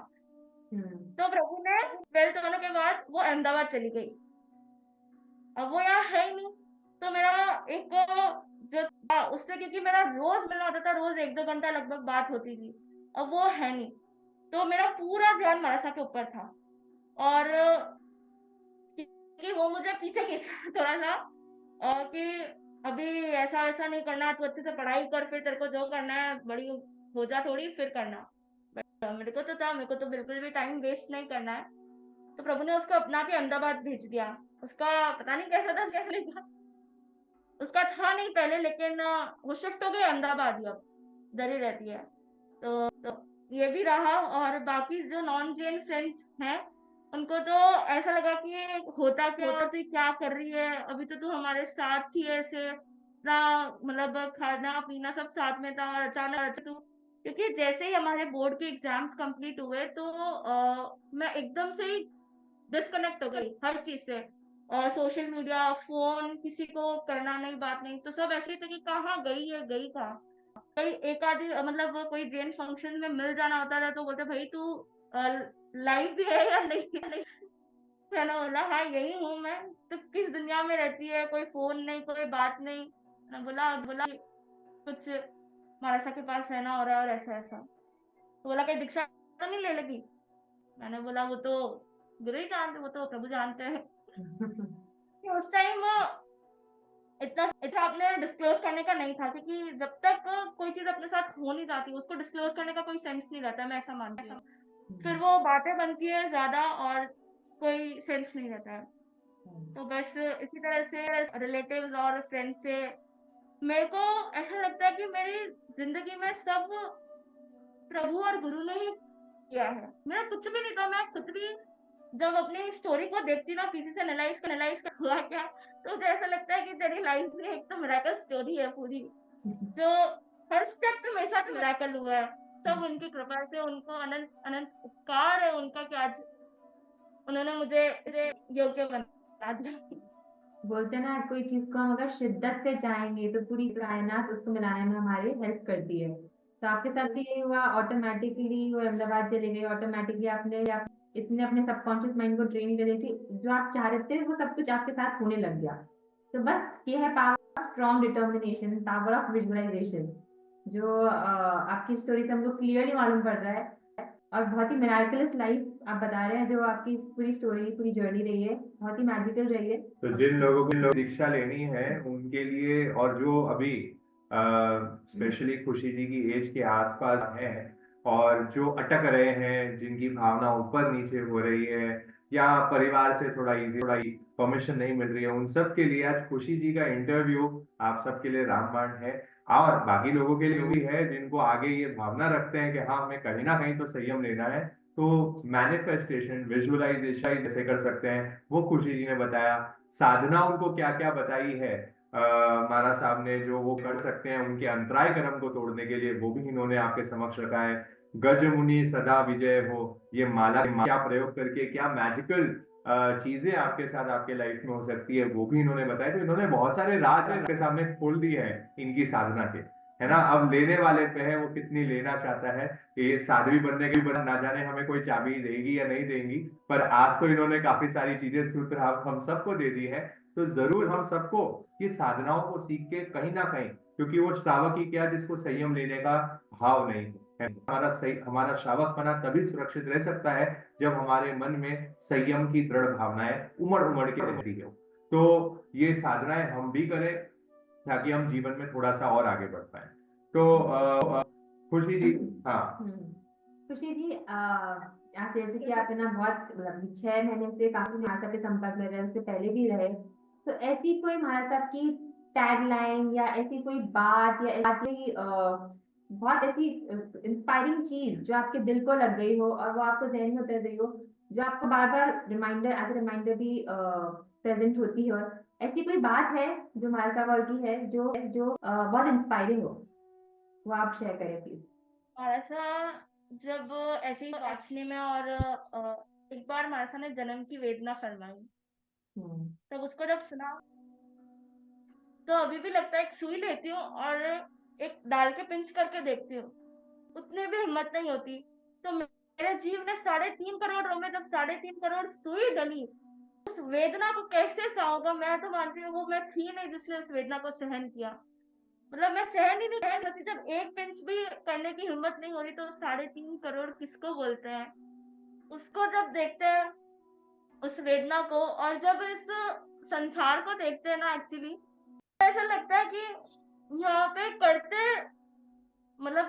हम्म, तो प्रभु ने 12th होने के बाद वो अहमदाबाद चली गई। अब वो यहाँ है ही नहीं। तो मेरा एक जो था उससे, क्योंकि मेरा रोज मिलना होता था, रोज 1-2 घंटा लगभग बात होती थी। अब वो है नहीं। तो मेरा पूरा ध्यान मरासा के ऊपर था। और कि वो मुझे पीछे खींच रहा है थोड़ा-सा, कि अभी ऐसा-वैसा नहीं करना, तू अच्छे से पढ़ाई कर, फिर तेरे को जो करना है बड़ी हो जा थोड़ी फिर करना। मेरे को तो था, मेरे को तो बिल्कुल भी टाइम वेस्ट नहीं करना है। तो प्रभु ने उसको अपना भी अहमदाबाद भेज दिया। उसका पता नहीं कैसा था कैसा नहीं था। उसका था नहीं पहले, लेकिन वो शिफ्ट हो गई अहमदाबाद ही अब, इधर ही रहती है। तो ये भी रहा, और बाकी जो नॉन जेन फ्रेंड्स हैं, उनको तो ऐसा लगा कि ये होता क्या है और तू क्या कर रही है? अभी तो तू हमारे साथ थी ऐसे, ना मतलब खाना-पीना सब साथ में था और अचानक तू, क्योंकि जैसे ही हमारे बोर्ड के एग्ज़ाम्स कंप्लीट हुए तो मैं एकदम से ही डिस्कनेक्ट हो गई हर चीज़ से। सोशल मीडिया, फ़ोन, किसी को करना नहीं, बात नहीं, तो सब ऐसे ही थे कि कहाँ गई है, गई कहाँ? कहीं एक आधी मतलब कोई जैन फंक्शन में मिल जाना होता था तो बोलते भाई तू अ, लाइव भी है या नहीं नहीं। मैंने बोला हाँ यही हूँ मैं। तो किस दुनिया में रहती है, कोई फोन नहीं, कोई बात नहीं। मैंने बोला कि कुछ महाराजा के पास रहना हो रहा है और ऐसा ऐसा। तो बोला कहीं दीक्षा तो नहीं ले लेगी? मैंने बोला वो तो गुरु ही जानते, वो तो प्रभु जानते हैं। कि उस टाइम इतना इतना आपने डिस्क्लोज करने का नहीं था, क्योंकि जब तक कोई चीज अपने साथ हो नहीं जाती उसको डिस्क्लोज करने का कोई सेंस नहीं रहता है, मैं ऐसा मानती हूँ। फिर वो बातें बनती है ज्यादा और कोई सेंस नहीं रहता है। तो बस इसी तरह से रिलेटिव्स और फ्रेंड्स से मेरे को ऐसा लगता है कि मेरी जिंदगी में सब प्रभु और गुरु ने ही किया है। मेरा कुछ भी नहीं था, मैं खुद भी जब अपनी स्टोरी को देखती ना पीछे से एनालाइज कर हुआ क्या, तो मुझे ऐसा लगता है कि तेरी लाइफ में एक तो मिरेकल स्टोरी है पूरी, जो हर स्टेप पे मेरे साथ मिरेकल हुआ है। सब उनकी कृपा से, उनको अनंत अनंत उपकार है उनका कि आज उन्होंने मुझे इस योग्य बना दिया। बोलते हैं ना कोई चीज को हम अगर शिद्दत से चाहेंगे तो पूरी कायनात उसको मिलाने में हमारी हेल्प करती है। तो आपके साथ भी यही हुआ, ऑटोमेटिकली वो अहमदाबाद चले गए, ऑटोमेटिकली आपने इतने अपने सबकॉन्शियस माइंड को ट्रेन कर दी थी, जो आप चाह रहे थे वो सब कुछ आपके साथ होने लग गया। तो बस ये है power of strong determination, power of visualisation, जो आपकी स्टोरी से हमको क्लियरली मालूम पड़ रहा है। और बहुत ही मिराकुलस लाइफ आप बता रहे हैं, जो आपकी पूरी स्टोरी पूरी जर्नी रही है, बहुत ही मैजिकल रही है। तो जिन लोगों को दीक्षा लेनी है उनके लिए, और जो अभी स्पेशली खुशी जी की एज के आसपास हैं और जो अटक रहे हैं, जिनकी भावना ऊपर नीचे हो रही है या परिवार से थोड़ा परमिशन नहीं मिल रही है, उन सब के लिए आज खुशी जी का इंटरव्यू आप सबके लिए रामबाण है। और बाकी लोगों के लिए भी है जिनको आगे ये भावना रखते हैं कि हाँ हमें कहीं ना कहीं तो संयम लेना है। तो मैनिफेस्टेशन, विजुअलाइजेशन कैसे कर सकते हैं वो खुशी जी ने बताया। साधना उनको क्या क्या बताई है महाराज साहब ने, जो वो कर सकते हैं उनके अंतराय कर्म को तोड़ने के लिए, वो भी इन्होंने आपके समक्ष रखा है। गज मुनि सदा विजय हो, ये माला क्या प्रयोग करके क्या मैजिकल चीजें आपके साथ आपके लाइफ में हो सकती है, वो भी इन्होंने बताया। तो इन्होंने बहुत सारे राज आपके सामने खोल दिए हैं इनकी साधना के। है ना। अब लेने वाले पे है वो कितनी लेना चाहता है। ये साध्वी बनने के बाद ना जाने हमें कोई चाबी देगी या नहीं देंगी, पर आज तो इन्होंने काफी सारी चीजें सूत्र हम सबको दे दी है। तो जरूर हम सबको ये साधनाओं को सीख के कहीं ना कहीं, क्योंकि वो श्रावक ही क्या जिसको संयम लेने का भाव नहीं है। हमारा श्रावक बना तभी सुरक्षित रह सकता है जब हमारे मन में संयम की दृढ़ भावनाएं उमड़ उमड़ के रहती हो। तो ये साधनाएं हम भी करें ताकि हम जीवन में थोड़ा सा और आगे बढ़ पाए। तो खुशी जी, हाँ। खुशी जी, आप जैसे कि आप है ना बहुत मतलब 6 महीने से काफी महाराज के संपर्क में रहे, उससे पहले भी रहे, तो ऐसी कोई महाराज साहब की टैगलाइन या ऐसी कोई बात या ऐसी बहुत ऐसी इंस्पायरिंग चीज जो आपके दिल को लग गई हो और वो आपको जहन में उतर गई हो, जो आपको बार बार रिमाइंडर एज रिमाइंडर भी प्रेजेंट होती है, और ऐसी कोई बात है जो महाराज साहब और की है जो जो बहुत इंस्पायरिंग हो, वो आप शेयर करें प्लीज। और ऐसा जब ऐसे ही नाचने में और एक बार मानसा ने जन्म की वेदना फरमाई, तब उसको जब सुना तो अभी भी लगता है एक सुई लेती हूँ और एक डाल के पिंच करके देखती हूँ, उतनी भी हिम्मत नहीं होती। तो मेरे जीव ने 3.5 करोड़ में जब 3.5 करोड़ सुई डली, उस वेदना को कैसे सहोगा। मैं तो मानती हूँ वो मैं थी नहीं जिसने उस वेदना को सहन किया। मतलब मैं सहन ही नहीं कर सकती। जब एक पिंच भी करने की हिम्मत नहीं हो रही तो 3.5 करोड़ किसको बोलते हैं। उसको जब देखते हैं उस वेदना को, और जब इस संसार को देखते हैं ना, एक्चुअली ऐसा लगता है कि यहाँ पे करते मतलब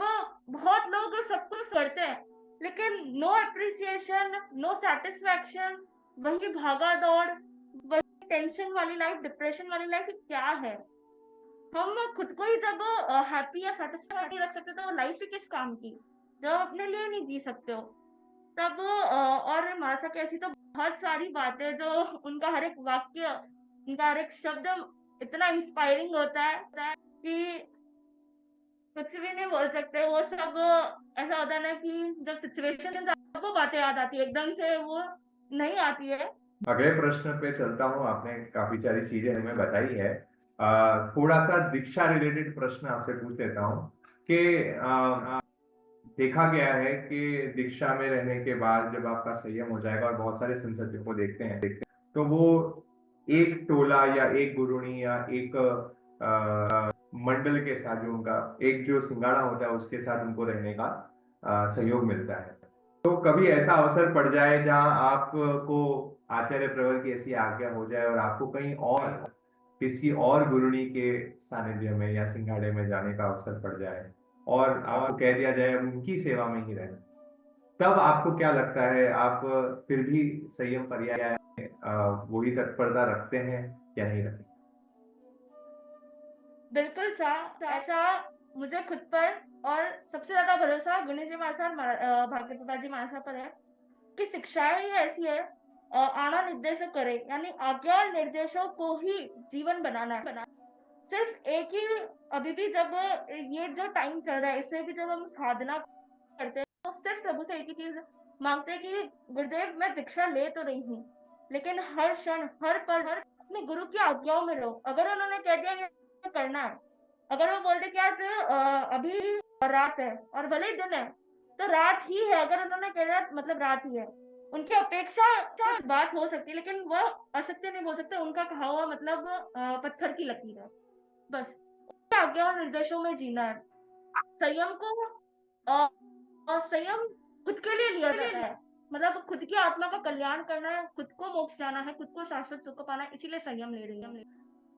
बहुत लोग सब कुछ करते हैं लेकिन नो अप्रिसिएशन, नो सेटिस्फैक्शन, वही भागा दौड़, वही टेंशन वाली लाइफ, डिप्रेशन वाली लाइफ क्या है। हम खुद को ही जब हैप्पी या सेटिस्फाइड नहीं रख सकते तो लाइफ ही किस काम की, जब आप अपने लिए नहीं जी सकते हो तब। और मासा की ऐसी तो बहुत सारी बातें जो उनका हर एक वाक्य, उनका हर एक शब्द इतना इंस्पायरिंग होता है कि कुछ भी नहीं बोल सकते। वो सब ऐसा होता है ना कि जब सिचुएशन वो बातें याद आती है, एकदम से वो नहीं आती है। अगले प्रश्न पे चलता हूँ। आपने काफी सारी चीजें हमें बताई है। थोड़ा सा दीक्षा रिलेटेड प्रश्न आपसे पूछ लेता हूँ कि देखा गया है कि दीक्षा में रहने के बाद जब आपका संयम हो जाएगा और बहुत सारे संसदों को देखते हैं तो वो एक टोला या एक गुरुनी या एक मंडल के साथ, जो उनका एक जो सिंगाड़ा होता है उसके साथ उनको रहने का सहयोग मिलता है। तो कभी ऐसा अवसर पड़ जाए जहां आपको आचार्य प्रवर की ऐसी आज्ञा हो जाए और आपको कहीं और किसी और गुरुनी के सानिध्य में या सिंगाड़े में जाने का अवसर पड़ जाए और आपको कह दिया जाए उनकी सेवा में ही रहे, तब आपको क्या लगता है? आप फिर भी संयम पर्याय वही तत्परता रखते हैं या नहीं रखते? बिल्कुल ऐसा मुझे खुद पर और सबसे ज्यादा भरोसा गणेश जी महाराज और भाग्य पिताजी महाराज पर है कि शिक्षाएं ही ऐसी है। आना निर्देशक करे, यानी आज्ञा और निर्देशों को ही जीवन बनाना है। सिर्फ एक ही, अभी भी जब ये जो टाइम चल रहा है इसमें भी जब हम साधना करते हैं तो सिर्फ प्रभु से एक ही चीज मांगते हैं कि गुरुदेव मैं दीक्षा ले तो रही हूँ लेकिन हर क्षण हर पल हर अपने गुरु की आज्ञाओं में रहो। अगर उन्होंने कह दिया कि करना है, अगर वो बोलते कि आज अभी रात है और भले ही दिन है तो रात ही है, अगर उन्होंने कह दिया मतलब रात ही है। उनकी अपेक्षा कुछ बात हो सकती है लेकिन वह असत्य नहीं बोल सकते। उनका कहा हुआ मतलब पत्थर की लकीर है। बस उनकी आज्ञा और निर्देशों में जीना है। संयम को अ, और संयम खुद के लिए लिया जाता है, मतलब खुद की आत्मा का कल्याण करना है, खुद को मोक्ष जाना है, खुद को शाश्वत सुख को पाना है, इसीलिए संयम ले रही है।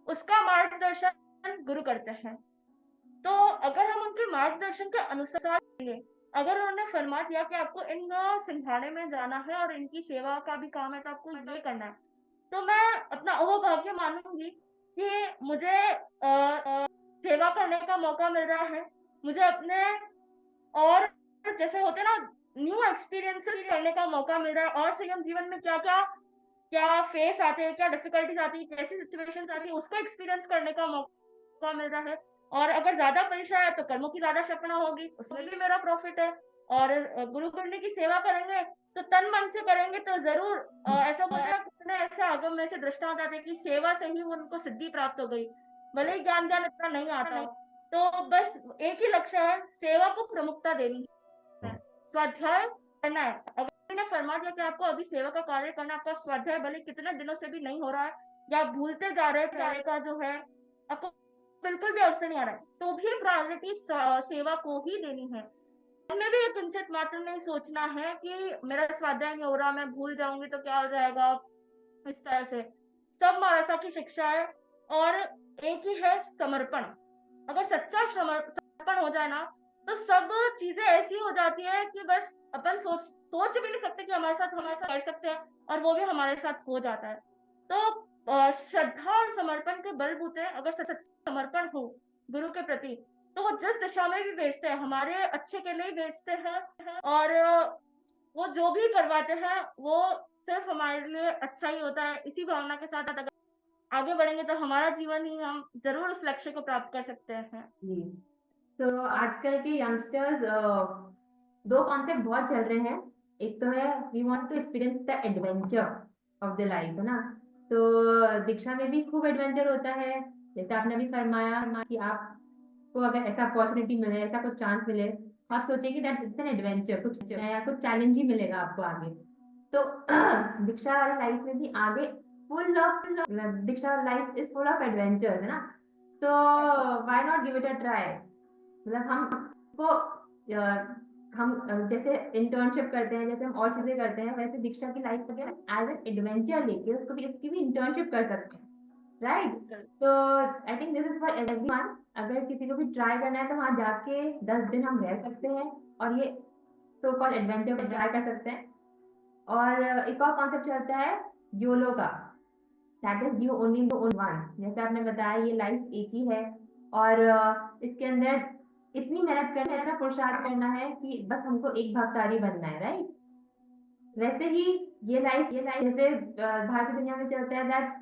उसका मार्गदर्शन गुरु करते हैं। तो अगर हम उनके मार्गदर्शन के अनुसार चलेंगे, अगर उन्होंने फरमा दिया कि आपको इन सिंघाड़े में जाना है और इनकी सेवा का भी काम है तो आपको ये करना है, तो मैं अपना अहोभाग्य मानूंगी कि मुझे सेवा करने का मौका मिल रहा है। मुझे अपने और जैसे होते हैं ना न्यू एक्सपीरियंसेस करने का मौका मिल रहा है, और संयम जीवन में क्या फेस आते हैं, क्या डिफिकल्टीज आती है, कैसी सिचुएशंस आती है, उसको एक्सपीरियंस करने का मौका मिल रहा है। और अगर ज्यादा परीक्षा है तो कर्मों की ज्यादा क्षपणा होगी, उसमें भी मेरा प्रॉफिट है। और गुरु करने की सेवा करेंगे तो तन मन से करेंगे तो जरूर ऐसा बोलते हैं कितने ऐसे आगम में से दृष्टांत आते हैं कि सेवा से ही उनको सिद्धि प्राप्त हो गई, भले ही ज्ञान इतना नहीं आता हो। तो बस एक ही लक्ष्य है, सेवा को प्रमुखता देनी है, स्वाध्याय करना है। अगर किसी ने फरमा दिया कि आपको अभी सेवा का कार्य करना है, आपका स्वाध्याय भले कितने दिनों से भी नहीं हो रहा है या आप भूलते जा रहे हैं, पहले का जो है आपको बिल्कुल भी अवसर नहीं आ रहा है, तो भी प्रायोरिटी सेवा को ही देनी है। उनमें भी ये किंचित मात्र नहीं सोचना है कि मेरा स्वाध्याय नहीं हो रहा, मैं भूल जाऊँगी तो क्या हो जाएगा, इस तरह से। सब महाराजा की शिक्षा है और एक ही है समर्पण। अगर सच्चा समर्पण हो जाए ना, तो सब चीज़ें ऐसी हो जाती है कि बस अपन सोच भी नहीं सकते कि हमारे साथ कर सकते हैं और वो भी हमारे साथ हो जाता है। तो श्रद्धा और समर्पण के बलबूते अगर सच्चा समर्पण हो गुरु के प्रति, तो वो जिस दिशा में भी भेजते हैं, हमारे अच्छे के लिए ही भेजते हैं और वो जो भी करवाते हैं, वो सिर्फ़ हमारे लिए अच्छा ही होता है। इसी भावना के साथ अगर आगे बढ़ेंगे तो हमारा जीवन ही हम ज़रूर उस लक्ष्य को प्राप्त कर सकते हैं। जी। तो आजकल के यंगस्टर्स दो कॉन्सेप्ट बहुत चल रहे हैं। एक तो है we want to experience the adventure of the life, है ना? तो दीक्षा में भी खूब एडवेंचर होता है। जैसे आपने भी फरमाया कि आपको अगर ऐसा अपॉर्चुनिटी मिले, ऐसा कुछ चांस मिले, आप सोचेंगे दैट इट्स एन एडवेंचर, कुछ नया, कुछ चैलेंज ही मिलेगा आपको आगे। तो दीक्षा वाली लाइफ में भी आगे full of Diksha life is full of adventure, है ना? तो why not give it a try? मतलब हमको जैसे इंटर्नशिप करते हैं, जैसे हम और चीजें करते हैं, वैसे दीक्षा की लाइफ को एज एन एडवेंचर लेके उसकी भी इंटर्नशिप कर सकते हैं, राइट? बिल्कुल। तो I think this is for everyone. अगर किसी को भी ट्राई करना है तो वहां जाके 10 दिन हम रह सकते हैं और ये सो कॉल्ड एडवेंचर को ट्राई कर सकते हैं। और एक और कॉन्सेप्ट चलता है योलो का, that is you only own one. जैसे आपने बताया ये लाइफ एक ही है और इसके अंदर इतनी मेहनत करना है, इतना पुरुषार्थ करना है कि बस हमको एक भागीदारी बनना है, राइट? वैसे ही ये लाइफ जैसे बाहर की दुनिया में चलता है दैट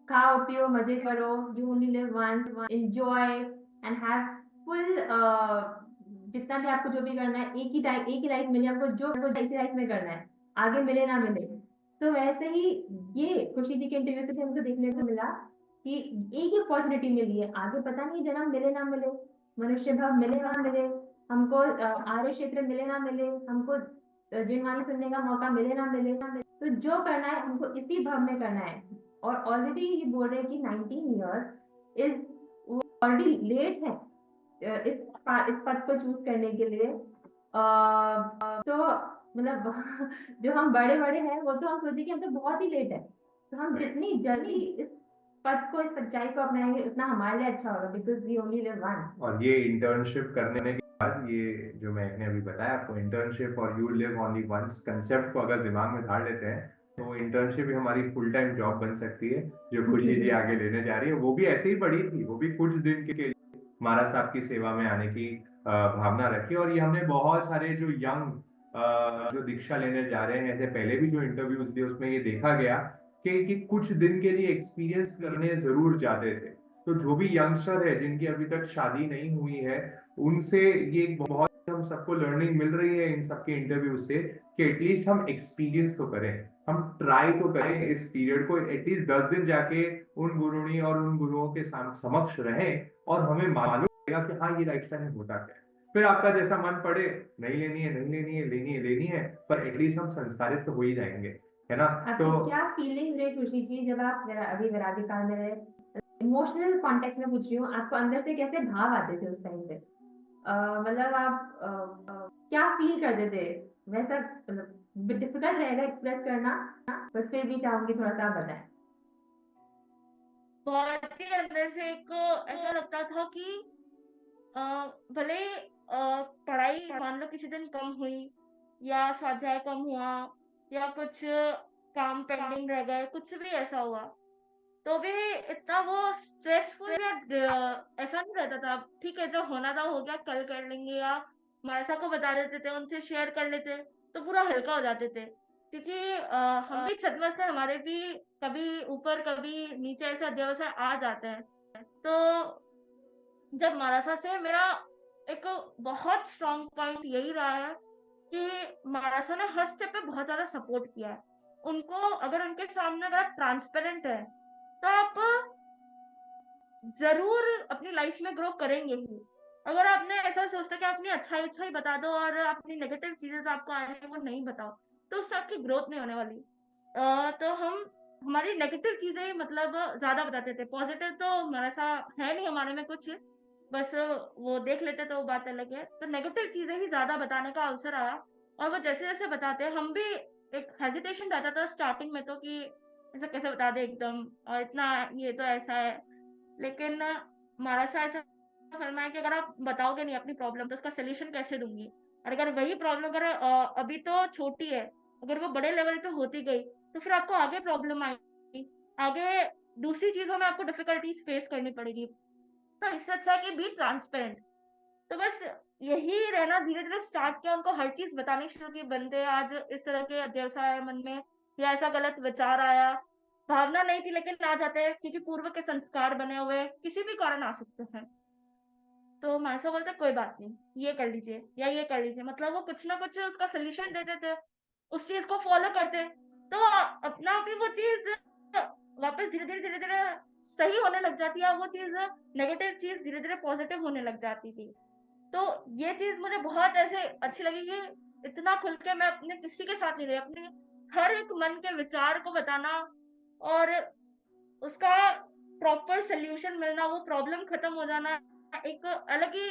खाओ पियो मजे करो, you only live once, enjoy and have full जितना भी आपको जो भी करना है, एक ही लाइफ मिले आपको, जो इसी लाइफ में करना है, आगे मिले ना मिले। तो वैसे ही ये खुशी जी के इंटरव्यू से भी हमको देखने को मिला कि एक ही अपॉर्चुनिटी मिली है, आगे पता नहीं जन्म मिले ना मिले, मनुष्य भाव मिले ना मिले, हमको आर्य क्षेत्र मिले ना मिले, हमको जिनवाणी सुनने का मौका मिले ना मिले, तो जो करना है हमको इसी भाव में करना है। और ऑलरेडी ये बोल रहे हैं कि 19 इयर्स इज ऑलरेडी लेट है इस पद को चूज करने के लिए। तो मतलब जो हम बड़े बड़े हैं वो तो हम सोचे कि हम तो बहुत ही लेट है, तो हम जितनी जल्दी इस पद को, इस सच्चाई को अपनाएंगे उतना हमारे लिए अच्छा होगा, because we only live one. और ये इंटर्नशिप करने के बाद, ये जो मैंने अभी बताया आपको, इंटर्नशिप और you live only once concept को अगर दिमाग में धार लेते हैं, तो इंटर्नशिप भी हमारी फुल टाइम जॉब बन सकती है, जो खुशी जी आगे लेने जा रही है। वो भी ऐसे ही पड़ी थी, वो भी कुछ दिन के लिए महाराज साहब की सेवा में आने की भावना रखी। और ये हमने बहुत सारे जो यंग जो दीक्षा लेने जा रहे हैं, ऐसे पहले भी जो इंटरव्यूज दिए उसमें ये देखा गया कि कुछ दिन के लिए एक्सपीरियंस करने जरूर जाते थे। तो जो भी यंगस्टर है जिनकी अभी तक शादी नहीं हुई है, उनसे ये एक बहुत हम सबको लर्निंग मिल रही है इन सबके इंटरव्यू से, कि एटलीस्ट हम एक्सपीरियंस तो करें, हम ट्राई तो करें इस पीरियड को, एटलीस्ट 10 दिन जाके उन गुरुनी और उन गुरुओं के समक्ष रहें और हमें मालूम पड़ेगा कि हाँ ये लाइफस्टाइल में होता क्या है। फिर आपका जैसा मन पड़े, नहीं लेनी है नहीं लेनी है, लेनी है लेनी है, पर एटलीस्ट हम संस्कारित तो हो ही जाएंगे, है ना? आपकी क्या फीलिंग रही खुशी जी जब आप अभी वैराग्य काल में रहे? इमोशनल कॉन्टेक्स्ट में पूछ रही हूँ, आपको अंदर से कैसे भाव आते थे उस टाइम पे? मतलब आप क्या फील करते थे? वैसा मतलब डिफिकल्ट रहेगा एक्सप्रेस करना, बस फिर भी चाहूंगी थोड़ा सा आप बताएं। बहुत ही अंदर से एक ऐसा लगता था कि अ, भले पढ़ाई मान लो किसी दिन कम हुई या स्वाध्याय कम हुआ या कुछ काम पेंडिंग रह गए, कुछ भी ऐसा हुआ, तो भी इतना वो स्ट्रेसफुल या ऐसा नहीं रहता था। ठीक है, जो होना था हो गया, कल कर लेंगे, या मानसा को बता देते थे, उनसे शेयर कर लेते, तो पूरा हल्का हो जाते थे। क्योंकि हम भी छद्मस्त हैं, हमारे भी कभी ऊपर कभी नीचे ऐसा व्यवसाय आ जाते हैं। तो जब मारासा से मेरा एक बहुत स्ट्रॉन्ग पॉइंट यही रहा है कि मारासा ने हर स्टेप पे बहुत ज़्यादा सपोर्ट किया है। उनको अगर उनके सामने अगर आप ट्रांसपेरेंट हैं, तो आप ज़रूर अपनी लाइफ में ग्रो करेंगे ही। अगर आपने ऐसा सोचते कि अपनी अच्छाई-अच्छाई बता दो और अपनी नेगेटिव चीज़ें जो आपको आ रही है वो नहीं बताओ, तो उससे आपकी ग्रोथ नहीं होने वाली। तो हम हमारी नेगेटिव चीज़ें ही मतलब ज़्यादा बताते थे, पॉज़िटिव तो हमारा सा है नहीं हमारे में कुछ, बस वो देख लेते तो वो बात अलग है। तो नेगेटिव चीज़ें ही ज़्यादा बताने का अवसर आया और वो जैसे-जैसे बताते हैं हम भी एक हेजिटेशन रहता था स्टार्टिंग में तो कि ऐसा कैसे बता दें एकदम और इतना ये तो ऐसा है। लेकिन महाराज ऐसा फरमाया कि अगर आप बताओगे नहीं अपनी प्रॉब्लम तो उसका सॉल्यूशन कैसे दूँगी? और अगर वही प्रॉब्लम अगर अभी तो छोटी है, अगर वो बड़े लेवल पे होती गई, तो फिर आपको आगे प्रॉब्लम आएगी। आगे दूसरी चीज़ों में आपको डिफिकल्टीज़ फेस करनी पड़ेगी। तो इससे अच्छा है कि बी ट्रांसपेरेंट। तो बस यही रहना धीरे-धीरे स्टार्ट किया उनको हर चीज़ बतानी शुरू की, बंदे आज इस तरह के अध्यवसाय आए मन में या ऐसा गलत विचार आया, भावना नहीं थी लेकिन आ जाते हैं क्योंकि पूर्व के संस्कार बने हुए, किसी भी कारण आ सकते हैं। तो मासा बोलता है कोई बात नहीं, ये कर लीजिए या ये कर लीजिए, मतलब वो कुछ ना कुछ उसका सॉल्यूशन देते थे, उस चीज़ को फॉलो करते। तो अपना आप ही वो चीज़ वापस धीरे-धीरे सही होने लग जाती है, वो चीज़ नेगेटिव चीज़ धीरे-धीरे पॉजिटिव होने लग जाती थी। तो ये चीज़ मुझे बहुत ऐसे अच्छी लगी कि इतना खुल के मैं अपने किसी के साथ नहीं रही, अपनी हर एक मन के विचार को बताना और उसका प्रॉपर सॉल्यूशन मिलना, वो प्रॉब्लम खत्म हो जाना, एक अलग ही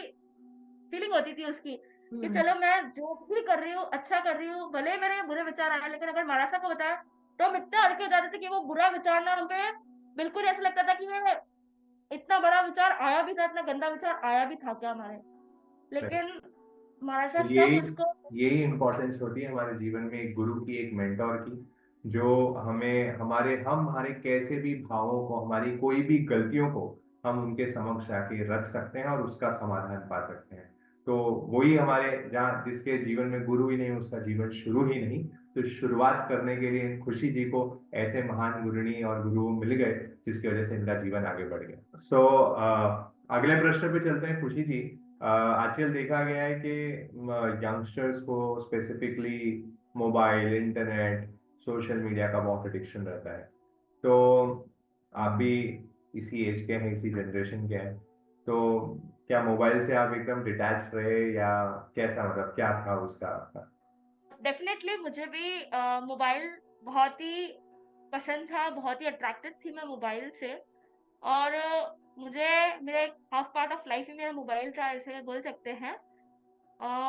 फीलिंग होती थी उसकी, कि हुँ। चलो मैं जो भी कर रही हूँ, अच्छा कर रही हूँ, भले ही मेरे बुरे विचार आए, लेकिन अगर महाराजा को बताया, तो हम इतने हल्के हो जाते थे कि वो बुरा विचार ना हम पे बिल्कुल ऐसा लगता था कि ये इतना बड़ा विचार आया भी था, इतना गंदा विचार आया भी था क्या हमारे? लेकिन महाराजा तो सब यही उसको यही इम्पोर्टेंस होती है हमारे जीवन में एक गुरु की, एक मेंटोर की, जो हमें हमारे कैसे भी भावों को, हमारी कोई भी गलतियों को हम उनके समक्ष आके रख सकते हैं और उसका समाधान पा सकते हैं। तो वही हमारे, जहाँ जिसके जीवन में गुरु ही नहीं उसका जीवन शुरू ही नहीं। तो शुरुआत करने के लिए खुशी जी को ऐसे महान गुरुनी और गुरु मिल गए जिसकी वजह से इनका जीवन आगे बढ़ गया। अगले प्रश्न पे चलते हैं खुशी जी। आजकल देखा गया है कि यंगस्टर्स को specifically mobile, internet, social media का बहुत एडिक्शन रहता है। तो आप भी इसी एज के हैं, इसी जनरेशन के हैं, तो क्या मोबाइल से आप एकदम डिटैच रहे या कैसा, मतलब क्या था उसका आपका? डेफ़िनेटली मुझे भी मोबाइल बहुत ही पसंद था, बहुत ही अट्रैक्टेड थी मैं मोबाइल से और मुझे मेरा एक हाफ पार्ट ऑफ लाइफ़ ही मेरा मोबाइल था ऐसे बोल सकते हैं।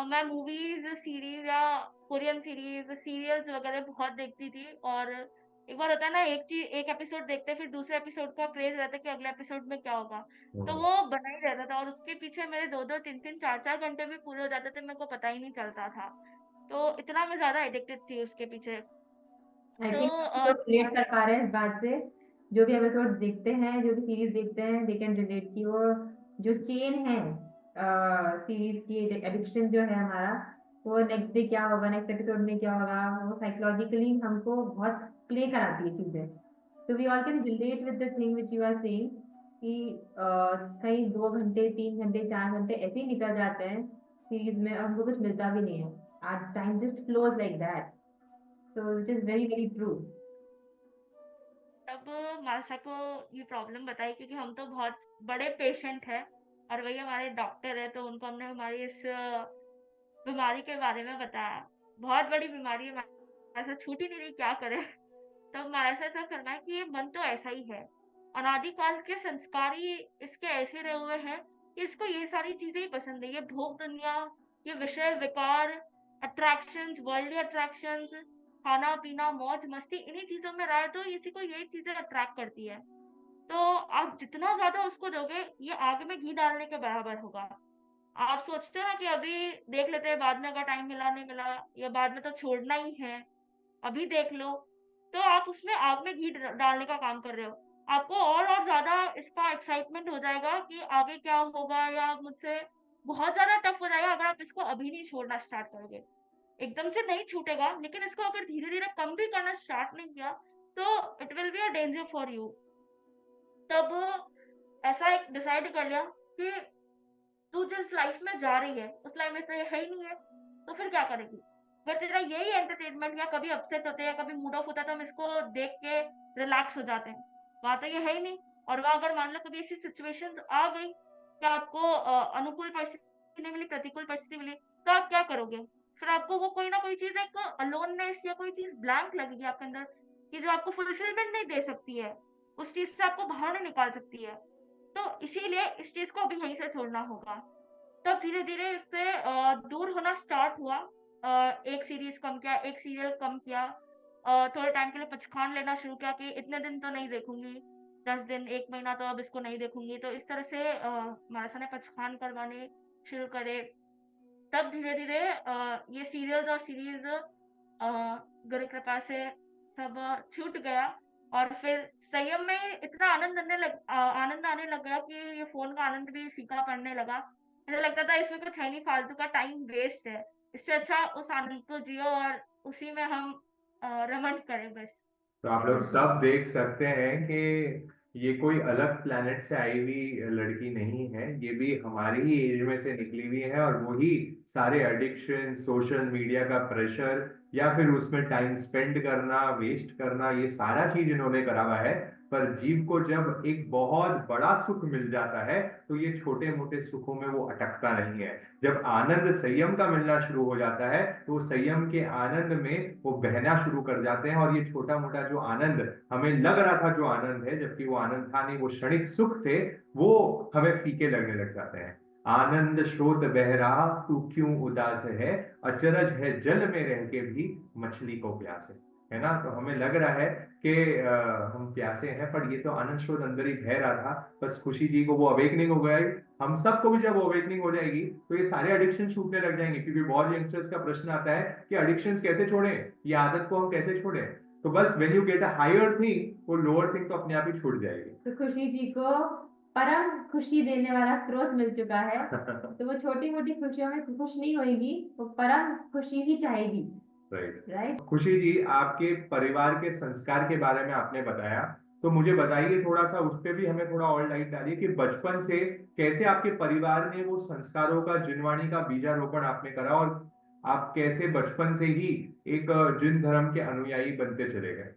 मैं मूवीज़, सीरीज़ या कोरियन सीरीज़, सीरियल्स वग़ैरह बहुत देखती थी और एक बार होता है ना एक एपिसोड देखते हैं फिर दूसरे एपिसोड का क्रेज़ रहता है कि अगले एपिसोड में क्या होगा। तो हम्म। वो बना ही रहता था और उसके पीछे मेरे 2-2, 3-3, 4-4 घंटे भी पूरे हो जाते थे, मेरे को पता ही नहीं चलता था। तो इतना मैं ज़्यादा एडिक्टेड थी उसके पीछे। आई तो थिंक काफ़ी लोग रिलेट कर पा रहे हैं इस बात से। जो भी एपिसोड्स देखते हैं, जो भी सीरीज़ देखते हैं, दे कैन रिलेट कि वो जो चेन है सीरीज़ की एडिक्शन जो है हमारा, वो नेक्स्ट डे क्या होगा, नेक्स्ट एपिसोड में क्या होगा, वो साइकोलॉजिकली हमको बहुत प्ले कराती है चीज़ें। तो we all can relate with the thing which you are saying कि कहीं 2 घंटे, 3 घंटे, 4 घंटे ऐसे ही निकल जाते हैं सीरीज़ में और हमको कुछ मिलता भी नहीं है। Time just flows like that. So which is very, very true. तब मानसा को ये प्रॉब्लम बताई क्योंकि हम तो बहुत बड़े पेशेंट हैं और वही हमारे डॉक्टर हैं, तो उनको हमने हमारी इस बीमारी के बारे में बताया। बहुत बड़ी बीमारी है, हमारे साथ छूट ही नहीं रही, क्या करें? तब महाराज साहब ऐसा फरमाया कि ये मन तो ऐसा ही है। अनादिकाल के संस्कार ही इसके ऐसे रहे हुए हैं कि इसको ये सारी चीज़ें ही पसंद है। ये भोग दुनिया, ये विषय विकार, अट्रैक्शंस, वर्ल्डली अट्रैक्शंस, खाना-पीना, मौज-मस्ती इन्हीं चीज़ों में रहा है तो इसी को यही चीज़ें अट्रैक्ट करती है। तो आप जितना ज़्यादा उसको दोगे, ये आग में घी डालने के बराबर होगा। आप सोचते हो ना कि अभी देख लेते हैं, बाद में अगर टाइम मिला, नहीं मिला या बाद में तो छोड़ना ही है। अभी देख लो, तो आप उसमें आग में घी डालने का काम कर रहे हो। आपको और ज़्यादा इसका एक्साइटमेंट हो जाएगा कि आगे क्या होगा या मुझसे बहुत ज़्यादा टफ हो जाएगा अगर आप इसको अभी नहीं छोड़ना स्टार्ट करोगे। एकदम से नहीं छूटेगा, लेकिन इसको अगर धीरे-धीरे कम भी करना स्टार्ट नहीं किया, तो it will be a danger for you. तब ऐसा एक डिसाइड कर लिया कि तू जिस लाइफ में जा रही है, उस लाइफ में तो ये है ही नहीं है, तो फिर क्या करेगी? अगर तेरा यही एंटरटेनमेंट या कभी अपसेट होते हैं या कभी मूड ऑफ होता है तो हम इसको देख के रिलैक्स हो जाते हैं। वहाँ तो ये है ही नहीं। और वहाँ अगर मान लो कभी ऐसी सिचुएशंस आ गई कि आपको अनुकूल परिस्थिति नहीं मिली, प्रतिकूल परिस्थिति मिली, तो आप क्या करोगे? फिर आपको वो कोई ना कोई चीज़ एक अलोननेस या कोई चीज़ ब्लैंक लगेगी आपके अंदर कि जो आपको फुलफिलमेंट नहीं दे सकती है। उस चीज़ से आपको बाहर नहीं निकाल सकती है। तो इसीलिए इस चीज़ को अभी यहीं से छोड़ना होगा। तब धीरे-धीरे इससे दूर होना स्टार्ट हुआ। एक सीरीज़ कम किया, एक सीरियल कम किया। थोड़े टाइम के लिए पचखान लेना शुरू किया कि इतने दिन तो नहीं देखूँगी, 10 दिन, 1 महीना तो अब इसको नहीं देखूँगी। तो इस तरह से मानसा ने पचखान करवाने शुरू करे। तब धीरे-धीरे ये सीरियल्स और सीरीज़ गुरु कृपा से सब छूट गया और फिर संयम में इतना आनंद आने लग गया कि ये फ़ोन का आनंद भी फीका पड़ने लगा। मुझे लगता था इसमें कुछ है नहीं, फालतू का टाइम वेस्ट है। इससे अच्छा उस आनंद को जियो और उसी में हम रमण करें बस। तो आप लोग सब देख सकते हैं कि ये कोई अलग प्लेनेट से आई हुई लड़की नहीं है, ये भी हमारी ही एज में से निकली हुई है और वही सारे एडिक्शन, सोशल मीडिया का प्रेशर या फिर उसमें टाइम स्पेंड करना, वेस्ट करना, ये सारा चीज इन्होंने करा हुआ है। पर जीव को जब एक बहुत बड़ा सुख मिल जाता है तो ये छोटे मोटे सुखों में वो अटकता नहीं है। जब आनंद संयम का मिलना शुरू हो जाता है तो संयम के आनंद में वो बहना शुरू कर जाते हैं और ये छोटा मोटा जो आनंद हमें लग रहा था जो आनंद है, जबकि वो आनंद था नहीं, वो क्षणिक सुख थे, वो हमें फीके लगने लग जाते हैं। आनंद स्रोत बह रहा तू क्यों उदास है, अचरज है जल में रह के भी मछली को प्यास है ना। तो हमें लग रहा है कि हम प्यासे हैं, पर ये तो आनंद स्रोत अंदर ही बह रहा था। बस खुशी जी को वो अवेकनिंग हो गई, हम सबको भी जब अवेकनिंग हो जाएगी तो ये सारे एडिक्शन छूटने लग जाएंगे। क्योंकि बहुत यंगस्टर्स का प्रश्न आता है कि एडिक्शन कैसे छोड़ें, ये आदत को हम कैसे छोड़ें। तो बस when you get a higher thing, वो लोअर थिंग तो अपने आप ही छूट जाएगी। तो खुशी जी को परम खुशी देने वाला स्रोत मिल चुका है। तो वो छोटी मोटी खुशियों में खुश नहीं होगी, वो परम खुशी ही चाहेगी। राइट। राइट। खुशी जी, आपके परिवार के संस्कार के बारे में आपने बताया, तो मुझे बताइए थोड़ा सा उस पे भी हमें थोड़ा और लाइट डालिए कि बचपन से कैसे आपके परिवार ने वो संस्कारों का, जिनवाणी का बीजारोपण आपने करा और आप कैसे बचपन से ही एक जिन धर्म के अनुयायी बनते चले गए।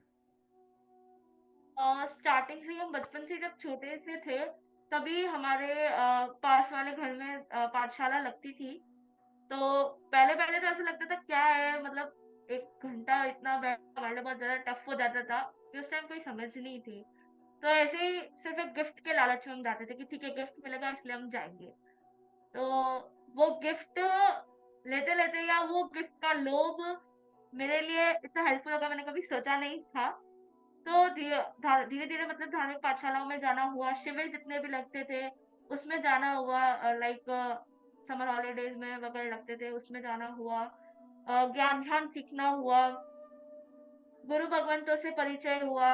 स्टार्टिंग से ही हम बचपन से जब छोटे से थे तभी हमारे पास वाले घर में पाठशाला लगती थी। तो पहले-पहले तो ऐसा लगता था क्या है, मतलब 1 घंटा इतना बैठना बहुत ज़्यादा टफ हो जाता था कि उस टाइम कोई समझ नहीं थी। तो ऐसे ही सिर्फ़ एक गिफ्ट के लालच में हम जाते थे कि ठीक है गिफ्ट मिलेगा इसलिए हम जाएँगे। तो वो गिफ्ट लेते-लेते या वो गिफ्ट का लोभ मेरे लिए इतना हेल्पफुल होगा मैंने कभी सोचा नहीं था। तो धीरे-धीरे मतलब धार्मिक पाठशालाओं में जाना हुआ, शिविर जितने भी लगते थे, उसमें जाना हुआ, लाइक समर हॉलिडेज़ में वगैरह लगते थे, उसमें जाना हुआ। ज्ञान-ध्यान सीखना हुआ, गुरु भगवंतों से परिचय हुआ,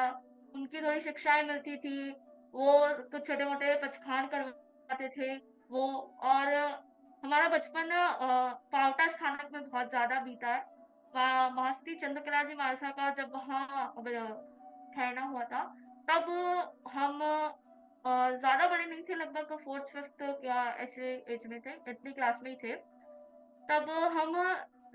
उनकी थोड़ी शिक्षाएँ मिलती थी, वो कुछ छोटे-मोटे पचखान करवाते थे वो। और हमारा बचपन पाँवटा स्थानक में बहुत ज़्यादा बीता है। महर्षि चंद्रकला जी महाराज का जब वहाँ ठहरना हुआ था, तब हम ज़्यादा बड़े नहीं थे, लगभग 4th-5th या ऐसे एज में थे, इतनी क्लास में ही थे। तब हम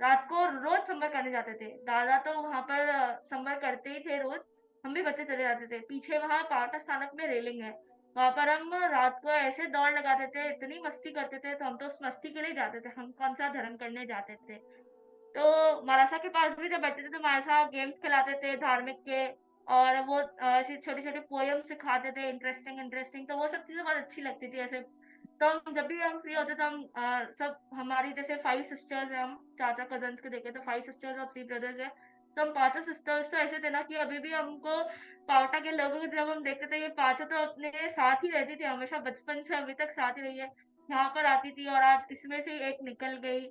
रात को रोज़ समर करने जाते थे। दादा तो वहाँ पर समर करते ही थे रोज़, हम भी बच्चे चले जाते थे। पीछे वहाँ पावटा स्थानक में रेलिंग है, वहाँ पर हम रात को ऐसे दौड़ लगाते थे, इतनी मस्ती करते थे, तो हम तो उस मस्ती के लिए जाते थे, हम कौन-सा धर्म करने जाते थे। तो मरासा के पास भी जब बैठते थे तो मरासा गेम्स खिलाते थे धार्मिक के, और वो ऐसी छोटी-छोटी पोएम सिखाते थे इंटरेस्टिंग इंटरेस्टिंग, तो वो सब चीज़ें बहुत अच्छी लगती थी ऐसे। तो हम जब भी हम फ्री होते तो हम सब हमारी जैसे 5 सिस्टर्स हैं, हम चाचा कज़िन्स को देखें तो 5 सिस्टर्स और 3 ब्रदर्स हैं। तो हम पाँचों सिस्टर्स तो ऐसे थे ना कि अभी भी हमको पावटा के लोगों को जब हम देखते थे ये पाँचों तो अपने साथ ही रहती थी, हमेशा बचपन से अभी तक साथ ही रही है। यहाँ पर आती थी और आज इसमें से एक निकल गई।